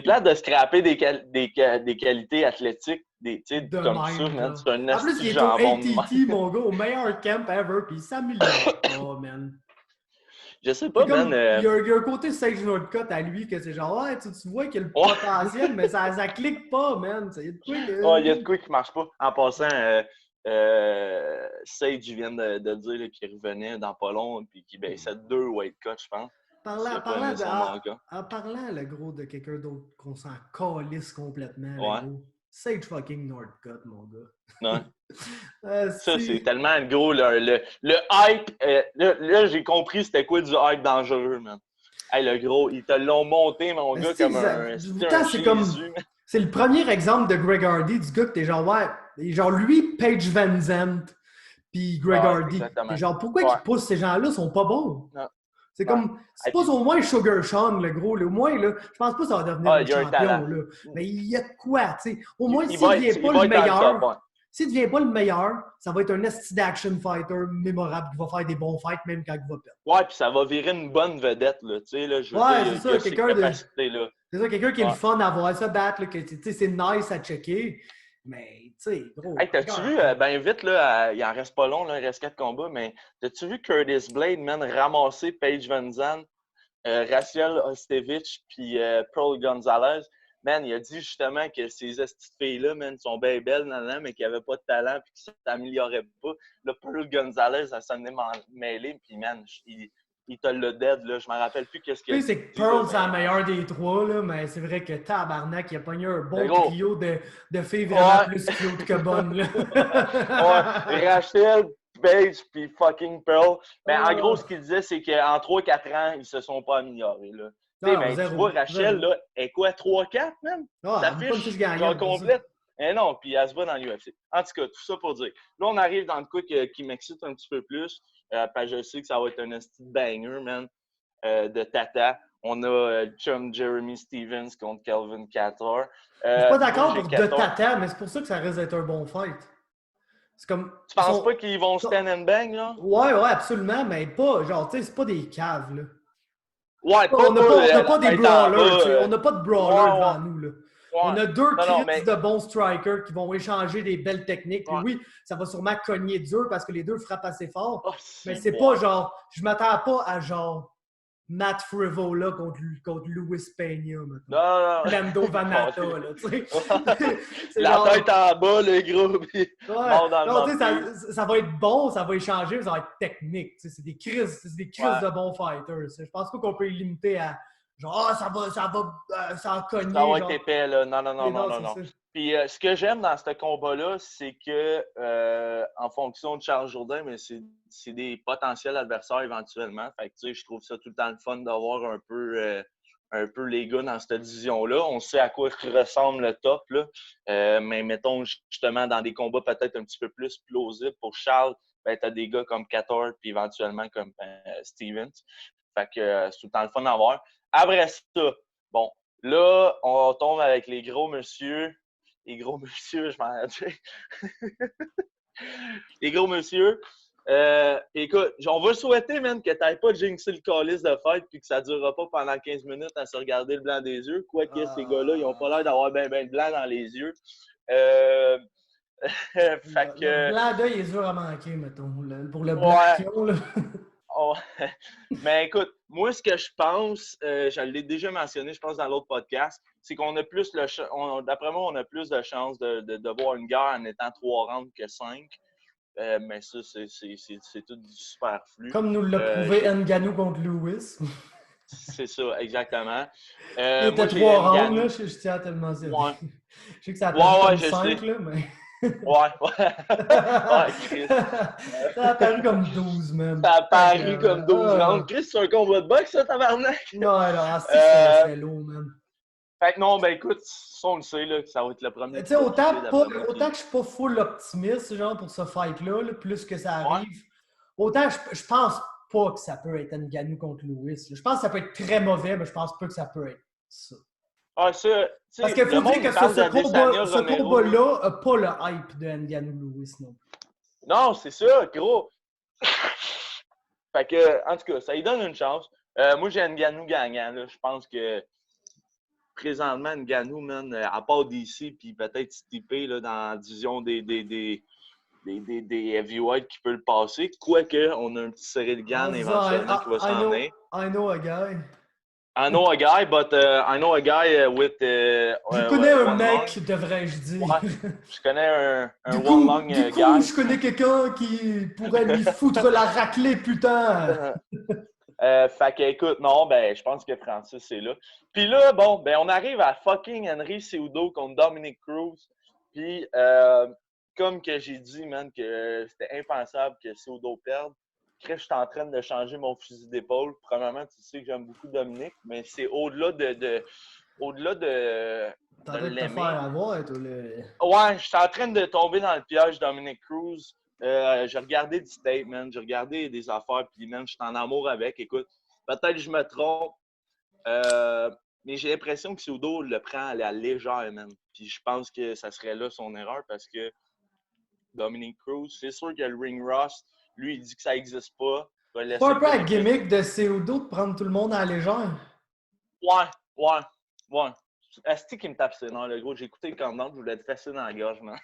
plate de scraper des qualités athlétiques. Comme ça, man. C'est un en plus, il est au ATT, mon gars, au meilleur camp ever, puis il s'améliore pas, man. Je sais pas, man. Il y a un côté Sage Northcutt à lui que c'est genre, ouais, tu vois qu'il y a le potentiel, mais ça clique pas, man. Il y a de quoi il y a de quoi qui marche pas. En passant, Sage vient de dire qu'il revenait dans pas long, puis qu'il baissait 2 weight cuts, je pense. En parlant, le gros, de quelqu'un d'autre qu'on s'en calisse complètement, le gros. Sage fucking Northcutt, mon gars. Ouais. Ça, c'est tellement gros. Le hype. Là, j'ai compris c'était quoi du hype dangereux, man. Hey, le gros, ils te l'ont monté, mon gars, comme un Jésus. C'est le premier exemple de Greg Hardy, du gars que t'es genre, ouais, genre lui, Paige Van Zandt, puis Greg Hardy. Exactement. Genre, pourquoi qu'ils poussent ces gens-là, ils sont pas bons? Non. C'est comme, c'est pas au moins Sugar Sean, le gros. Au moins, là, je pense pas que ça va devenir un champion. Là. Mais il y a de quoi, tu sais. Au moins, s'il ne devient pas le meilleur, s'il ne devient pas le meilleur, ça va être un esti d'action fighter mémorable qui va faire des bons fights même quand il va perdre. Ouais, puis ça va virer une bonne vedette, là. Tu sais, là, je veux dire, c'est ça, quelqu'un de. C'est ça, quelqu'un qui est le fun à voir se battre, là, que, tu sais, c'est nice à checker. Mais, tu sais, gros. Hey, t'as-tu vu, ben vite, là, il en reste pas long, là, il reste 4 combats, mais t'as-tu vu Curtis Blade, man, ramasser Paige Van Zandt, Raciel Ostevich, puis Pearl Gonzalez? Man, il a dit justement que ces petites filles-là, man, sont bien belles, mais qu'ils n'avaient pas de talent, puis que ça s'améliorait pas. Là, Pearl Gonzalez, ça s'en est mêlé, puis man, il te l'a dead, là. Je me rappelle plus qu'est-ce qu'il a dit. Tu sais, c'est que Pearl, c'est la meilleure des trois, là, mais c'est vrai que tabarnak, il a pogné un bon trio de filles vraiment plus cute que bonnes, là. Rachel, Paige, puis fucking Pearl. Mais en gros, ce qu'il disait, c'est qu'en 3-4 ans, ils se sont pas améliorés, là. Tu vois, Rachel, là, est quoi, 3-4, man? Ça fiche genre complète. Eh non, puis elle se bat dans l'UFC. En tout cas, tout ça pour dire. Là, on arrive dans le coup qui m'excite un petit peu plus. Parce que je sais que ça va être un petit banger, man, de Tata. On a chum Jeremy Stevens contre Calvin Kattar. Je suis pas d'accord pour de tata, mais c'est pour ça que ça risque d'être un bon fight. C'est comme, tu penses pas qu'ils vont stand and bang, là? Ouais, absolument, mais pas, genre, tu sais, c'est pas des caves, là. Ouais, on n'a pas des brawlers, on n'a pas de brawlers devant nous, là. Ouais. On a deux crises de bons strikers qui vont échanger des belles techniques. Puis oui, ça va sûrement cogner dur parce que les deux frappent assez fort. Oh, mais c'est pas genre, je m'attends pas à genre Matt Frivola contre Louis Peña. Non. Lando Vanata, là, tu sais. La tête en bas, le gros. Ça va être bon, ça va échanger, mais ça va être technique. C'est des crises de bons fighters. Je pense pas qu'on peut les limiter à genre, ça va cogner. Ça va être épais, là. Non. Puis ce que j'aime dans ce combat-là, c'est que en fonction de Charles Jourdain, mais c'est des potentiels adversaires éventuellement. Fait que tu sais, je trouve ça tout le temps le fun d'avoir un peu les gars dans cette division-là. On sait à quoi ressemble le top, là. Mais mettons justement dans des combats peut-être un petit peu plus plausibles pour Charles, ben, tu as des gars comme Kattar puis éventuellement comme Stevens. Fait que c'est tout le temps le fun d'avoir. Après ça, bon, là, on tombe avec les gros monsieur. Les gros monsieur, je m'en dis. Les gros monsieur. Écoute, on va souhaiter, man, que tu n'aies pas jinxé le calice de fête puis que ça ne durera pas pendant 15 minutes à se regarder le blanc des yeux. Quoique ces gars-là, ils n'ont pas l'air d'avoir ben de blanc dans les yeux. Fait que... Le blanc d'œil est dur à manquer, mettons. Pour le blanc là. Mais écoute, moi, ce que je pense, je l'ai déjà mentionné, je pense, dans l'autre podcast, c'est qu'on a plus d'après moi, on a plus de chances de voir une guerre en étant 3 rounds que 5. Mais ça, c'est tout du superflu. Comme nous l'a prouvé Ngannou contre Lewis. C'est ça, exactement. Il était 3 rounds, là, je tiens à te le mentionner. Ouais. Je sais que ça a paru comme 5, là, mais... Chris. Ça a paru comme 12, même. Ça a paru comme 12 rounds. Chris, c'est un combat de boxe, ça, tabarnak? Non, c'est lourd, même. Fait que non, ben écoute, ça, on le sait, là, que ça va être le premier. Tu sais, autant que je suis pas full optimiste, genre, pour ce fight-là, là, plus que ça arrive, autant je pense pas que ça peut être Ngannou contre Lewis. Je pense que ça peut être très mauvais, mais je pense pas que ça peut être ça. Ah, ça, parce qu'il faut dire que ce combat-là n'a pas le hype de Ngannou Lewis, non. Non, c'est ça, gros. Fait que, en tout cas, ça lui donne une chance. Moi, j'ai Ngannou gagnant, là. Je pense que présentement, Ngannou, man, à part DC, puis peut-être Stipe là, dans la division des heavyweights qui peut le passer. Quoique, on a un petit Cyril Gane éventuellement qui va s'en venir. I know a guy. I know a guy, but I know a guy with... je connais un mec, devrais-je dire. Ouais, je connais un one-long guy. Du coup, je connais quelqu'un qui pourrait lui foutre la raclée, putain! Fait que, écoute, non, ben, je pense que Francis est là. Puis là, bon, ben, on arrive à fucking Henry Cejudo contre Dominic Cruz. Puis, comme que j'ai dit, man, que c'était impensable que Cejudo perde. Je suis en train de changer mon fusil d'épaule. Premièrement, tu sais que j'aime beaucoup Dominic, mais c'est au-delà de T'es en train de te faire avoir, toi, le... Ouais, je suis en train de tomber dans le piège Dominic Cruz. J'ai regardé du tape, man. J'ai regardé des affaires, puis man, je suis en amour avec. Écoute, peut-être que je me trompe, mais j'ai l'impression que Cejudo le prend à la légère, man. Puis je pense que ça serait là son erreur, parce que Dominic Cruz, c'est sûr que le ring rust, lui, il dit que ça n'existe pas. C'est pas un peu la gimmick de Cejudo de prendre tout le monde à la légère? Ouais. Est-ce qu'il me tape ses nerfs, le gros? J'ai écouté le countdown, je voulais être facile dans la gorge, man.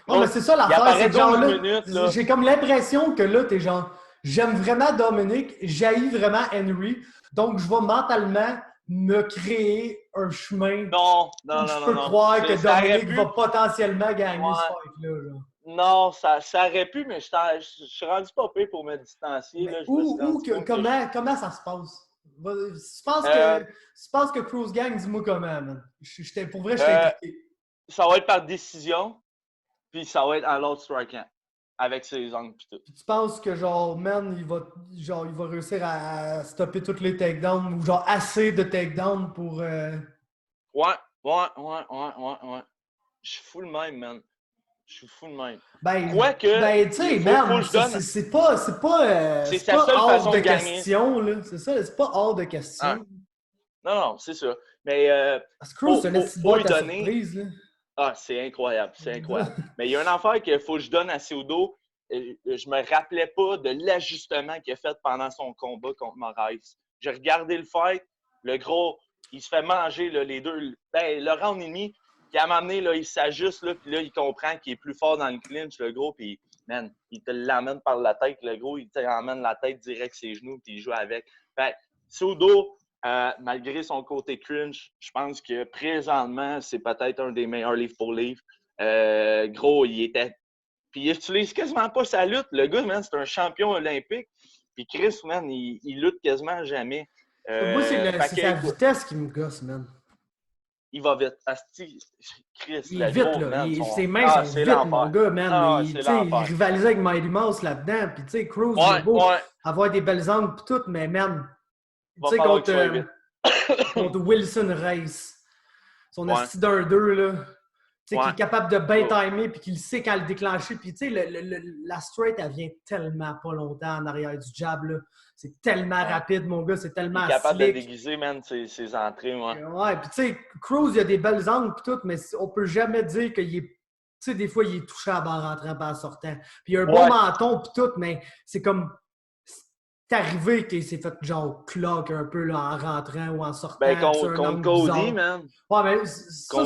Non, mais c'est ça l'affaire, c'est genre là, j'ai comme l'impression que là, t'es genre, j'aime vraiment Dominic, j'haïs vraiment Henry, donc je vais mentalement me créer un chemin. Non. Je peux croire que Dominic va potentiellement gagner ce fight-là. Non, ça aurait pu, mais je suis rendu pas pire pour me distancier. Là, comment ça se passe? Tu penses que Cruz gagne, dis-moi comment, man. Pour vrai, je t'ai impliqué. Ça va être par décision, puis ça va être à l'autre striking, avec ses angles pis tout. Puis tu penses que, genre, man, il va réussir à stopper tous les takedowns, ou genre assez de takedowns pour... Ouais. Je suis fou le même, man. Je suis fou de même. Tu sais, man, c'est pas sa seule façon de gagner. Question, là. C'est ça, c'est pas hors de question. Non, c'est ça. Mais Cruz, c'est une faut lui donner... surprise, là. Ah, c'est incroyable. Mais il y a une affaire qu'il faut que je donne à Cejudo. Je me rappelais pas de l'ajustement qu'il a fait pendant son combat contre Moraes. J'ai regardé le fight. Le gros, il se fait manger là, les deux. Ben, le round et demi, puis à un moment donné, là, il s'ajuste, là, puis là, il comprend qu'il est plus fort dans le clinch, le gros, puis man, il te l'emmène par la tête, le gros, il t'emmène la tête direct ses genoux, puis il joue avec. Fait Cejudo, malgré son côté cringe, je pense que présentement, c'est peut-être un des meilleurs livre pour livre. Gros, il était... Puis il utilise quasiment pas sa lutte. Le gars, man, c'est un champion olympique. Puis Chris, man, il lutte quasiment jamais. Moi, c'est sa vitesse qui me gosse, man. Il va vite. Asti, Chris, il est vite, gros, là. Man, ses mains sont vite, mon gars, man. Il rivalisait avec Mighty Mouse là-dedans. Puis, tu sais, Cruz, il a beau avoir des belles angles et tout, mais man, tu sais, contre Wilson Race, son asti d'un-2, là. Tu sais, qui est capable de bien timer puis qu'il sait quand le déclencher. Puis, tu sais, la straight, elle vient tellement pas longtemps en arrière du jab, là. C'est tellement rapide, mon gars. C'est tellement il est capable slick. de déguiser, man, ses entrées, Ouais, puis tu sais, Cruz, il a des belles angles puis tout, mais on peut jamais dire qu'il est... Tu sais, des fois, il est touchable en rentrant pas en sortant. Puis il a un bon menton puis tout, mais c'est comme... C'est arrivé qu'il s'est fait genre clock un peu là, en rentrant ou en sortant. Ben, contre Cody, man. Ouais, mais ça,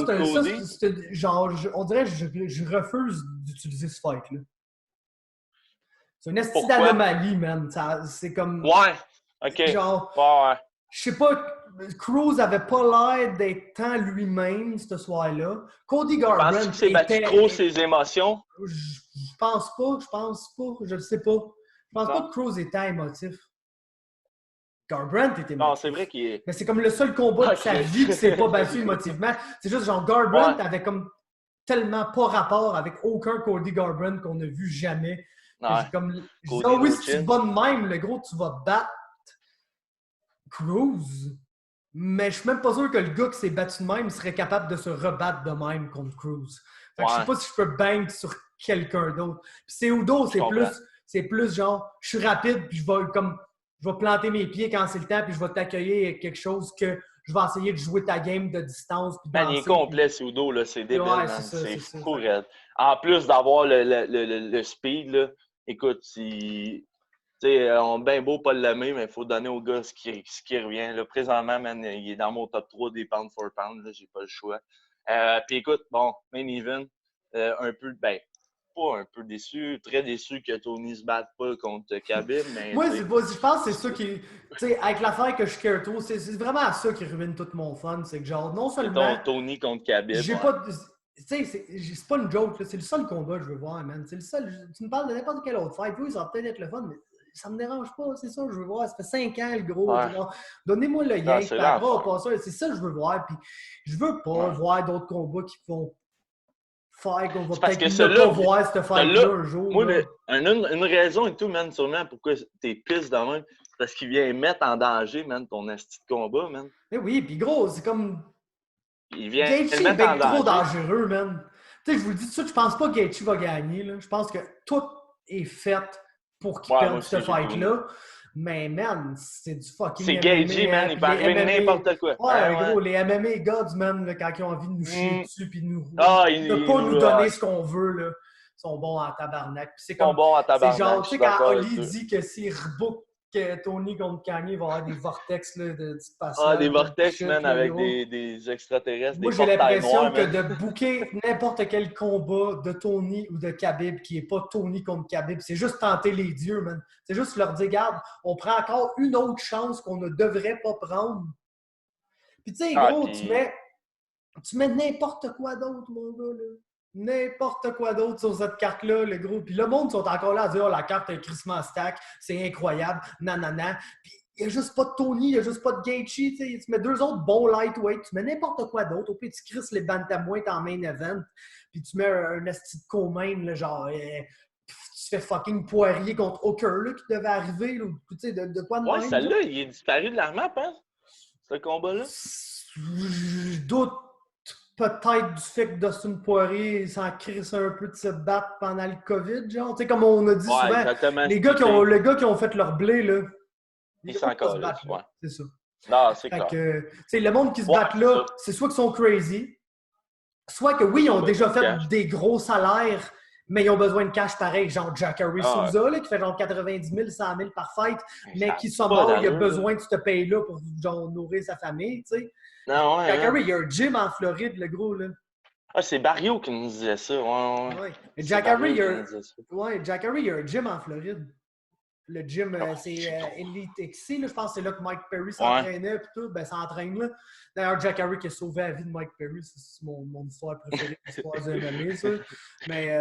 c'est genre, on dirait que je refuse d'utiliser ce fight-là. C'est une esti d'anomalie, man. C'est comme... Ouais, OK. Genre, ouais. Je sais pas, Cruz avait pas l'air d'être tant lui-même ce soir-là. Cody Garbrandt... Penses-tu qu'il s'est battu trop ses émotions? Je pense pas, je le sais pas. Je pense pas que Cruz était émotif. Garbrandt était émotif. Non, c'est vrai qu'il est... Mais c'est comme le seul combat de sa vie qui s'est pas battu émotivement. C'est juste genre Garbrandt avait comme tellement pas rapport avec aucun Cody Garbrandt qu'on a vu jamais. J'ai comme... Je dis, oui, si tu te bats de même, le gros, tu vas battre Cruz. Mais je suis même pas sûr que le gars qui s'est battu de même serait capable de se rebattre de même contre Cruz. Fait que je sais pas si je peux bang sur quelqu'un d'autre. Puis Cejudo, c'est plus genre, je suis rapide, puis je vais planter mes pieds quand c'est le temps, puis je vais t'accueillir avec quelque chose que je vais essayer de jouer ta game de distance. Puis il est complet, Cejudo, là, c'est débile, man. C'est fou, raide. En plus d'avoir le speed, là, écoute, on bien beau pas l'aimer, mais il faut donner au gars ce qui revient. Là, présentement, man, il est dans mon top 3 des pound for pound, là, j'ai pas le choix. Puis écoute, bon, main event, un peu, pas un peu déçu, très déçu que Tony se batte pas contre Khabib, mais... Moi, je pense que c'est ça qui... Tu sais, avec l'affaire que je care trop, c'est vraiment ça qui ruine tout mon fun. C'est que genre, non seulement... Tony contre Khabib, j'ai pas... Tu sais, c'est pas une joke, là. C'est le seul combat que je veux voir, man. C'est le seul... Tu me parles de n'importe quel autre fight. Oui, ça va peut-être être le fun, mais ça me dérange pas. C'est ça que je veux voir. Ça fait 5 ans, le gros. Genre, donnez-moi le yank. C'est ça que je veux voir. Puis je veux pas voir d'autres combats qui vont... faire qu'on va peut-être ne pas voir cette fight-là un jour. Moi, une raison et tout, man, sûrement, pourquoi t'es pisse de même, c'est parce qu'il vient mettre en danger, man, ton asti de combat, man. Mais oui, puis gros, c'est comme... Il vient Gaethje est bien trop dangereux, man. Tu sais, je vous le dis tout de suite, je pense pas que Gaethje va gagner, là. Je pense que tout est fait pour qu'il perde ce fight-là. Mais, man, c'est du fucking c'est Gaethje, man, il peut arriver n'importe quoi. Ouais, gros, les MMA gods, man, là, quand ils ont envie de nous chier dessus puis de ne pas nous donner ce qu'on veut, là, sont bons en tabarnak. Puis c'est comme, bons en tabarnak. C'est genre, tu sais, quand Oli dit que s'il rebook Tony contre Kanye, il va y avoir des vortex là, de passage. Des vortex, man, avec des extraterrestres. Moi, j'ai l'impression que de booker n'importe quel combat de Tony ou de Khabib qui n'est pas Tony contre Khabib, c'est juste tenter les dieux, man. C'est juste leur dire, regarde, on prend encore une autre chance qu'on ne devrait pas prendre. Puis tu sais, gros, tu mets n'importe quoi d'autre, mon gars, là. N'importe quoi d'autre sur cette carte-là, le gros. Puis le monde sont encore là à dire « Oh, la carte est crissement stack, c'est incroyable, nanana. » Puis il n'y a juste pas de Tony, il n'y a juste pas de Gaethje. Tu mets 2 autres bons lightweight, tu mets n'importe quoi d'autre. Au pire, tu crisses les bantamweight en main event. Puis tu mets un esti de co-main, genre... tu fais fucking Poirier contre Hooker, là, qui devait arriver. Tu sais, de quoi de même? Ouais, celle-là, il est disparu de la map, hein? Ce combat-là? Je doute peut-être du fait que Dustin Poirier s'en crisse un peu de se battre pendant le COVID, genre. Tu sais, comme on a dit souvent, les gars qui ont fait leur blé, là. Ils s'en collent, ouais. C'est ça. Non, c'est Fait clair. que, tu sais, le monde qui se battent là, c'est soit qu'ils sont crazy, soit que oui, ils ont déjà fait des gros salaires, mais ils ont besoin de cash pareil, genre Jacare Souza, là, qui fait genre 90 000, 100 000 par fight, mais qui sont morts, il a besoin de ce paye-là pour genre nourrir sa famille, tu sais. Non, ouais. Jacare, il y a un gym en Floride, le gros, là. Ah, c'est Barrio qui nous disait ça, ouais. Jacare, il y a un gym en Floride. Le gym, c'est Elite XC, là, je pense que c'est là que Mike Perry s'entraînait et tout. Ben, ça entraîne là. D'ailleurs, Jacare qui a sauvé la vie de Mike Perry, c'est mon histoire préférée, l'histoire de MMA, ça. Mais,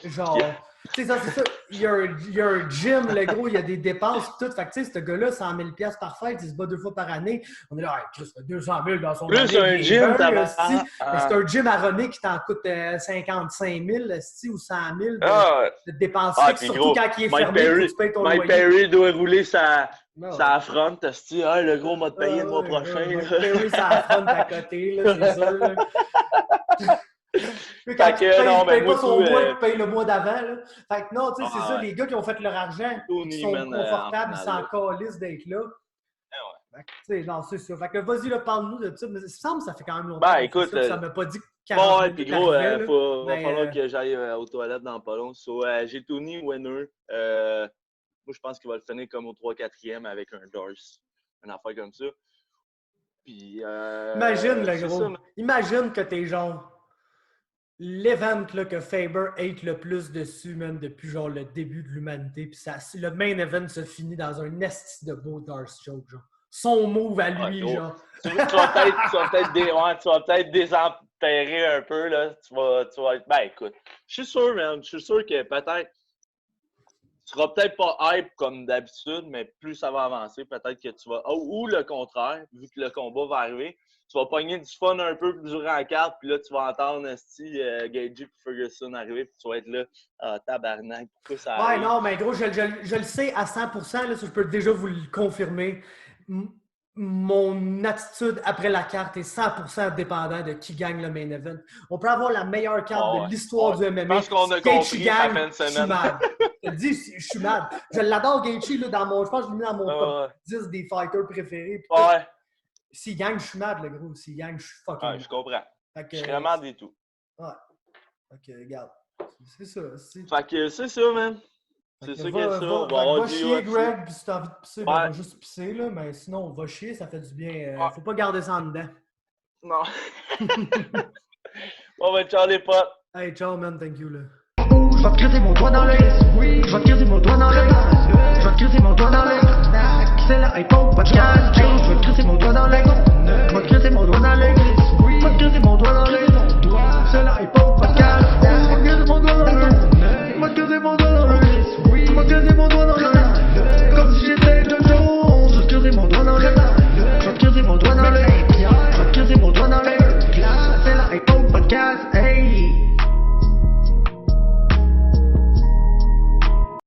genre, tu sais, ça, c'est ça. Il y a un gym, le gros, il y a des dépenses et tout. Fait que, tu sais, ce gars-là, 100 000 $ par fête, il se bat 2 fois par année. On est là, Chris, 200 000 dans son année. Plus un gym, c'est un gym à René qui t'en coûte 55 000 ou 100 000 de dépenser, surtout quand il est fermé, tu payes ton loyer. Mike Perry doit rouler sa fronte, le gros m'a payé le mois prochain. Mike Perry, sa fronte à côté, là, c'est ça. Là. Quand tu payes pas son mois, tu payes le mois d'avant. Là. Fait que non, tu sais, c'est ça, les gars qui ont fait leur argent, qui sont confortables, ils s'en calissent d'être là. Non, c'est ça. Fait que vas-y, parle-nous de ça. Mais il me semble que ça fait quand même longtemps. Ben, écoute, ça m'a pas dit 40 minutes. Puis gros, va falloir que j'aille aux toilettes dans pas long. J'ai Tony winner. Moi, je pense qu'il va le finir comme au 3-4e avec un Darce. Une affaire comme ça. Puis, imagine, le gros. Imagine que t'es genre l'event que Faber hate le plus dessus, même depuis genre le début de l'humanité. Puis le main event se finit dans un esti de beau Darce joke, genre. Son move à lui, genre. Tu vas peut-être désenterrer un peu, là. Tu vas être... Ben, écoute, je suis sûr, man. Je suis sûr que peut-être... Tu seras peut-être pas hype comme d'habitude, mais plus ça va avancer, peut-être que tu vas... Ou le contraire, vu que le combat va arriver, tu vas pogner du fun un peu durant la carte, puis là, tu vas entendre Gagey et Ferguson arriver, puis tu vas être là, tabarnak, pourquoi ça arrive? Ouais, non, mais gros, je le sais à 100%, là, je peux déjà vous le confirmer. Mon attitude après la carte est 100% dépendant de qui gagne le main event. On peut avoir la meilleure carte de l'histoire du MMA. Je pense qu'on a compris la fin de semaine. Je suis mad. Je te dis, je suis mad. Je l'adore, Gaethje, là, je pense que je l'ai mis dans mon top 10 des fighters préférés. S'il gagne, je suis mad, le gros. S'il gagne, je suis fucking mad. Je comprends. Je suis vraiment des tout. Ouais. Ok, regarde. C'est ça. Fait que c'est ça, man. C'est ça que ça. Va chier, Greg, puis si t'as envie de pisser, va juste pisser, là. Mais sinon, va chier, ça fait du bien. Faut pas garder ça en dedans. Non. Bon, ben, ciao les potes. Hey, ciao, man. Thank you, là. Je vais te creuser mon doigt dans l'œil. Je vais te creuser mon doigt dans l'œil. Je vais te creuser mon doigt dans l'œil. C'est la Hypo Podcast. Je vais te creuser mon doigt dans l'œil. Je vais te creuser mon doigt dans l'œil. Je vais te creuser mon doigt dans l'œil. C'est la Hypo Podcast. Je vais te creuser mon doigt dans l'œil. Je vais te creuser mon doigt dans l'œil. Je vais te creuser mon doigt.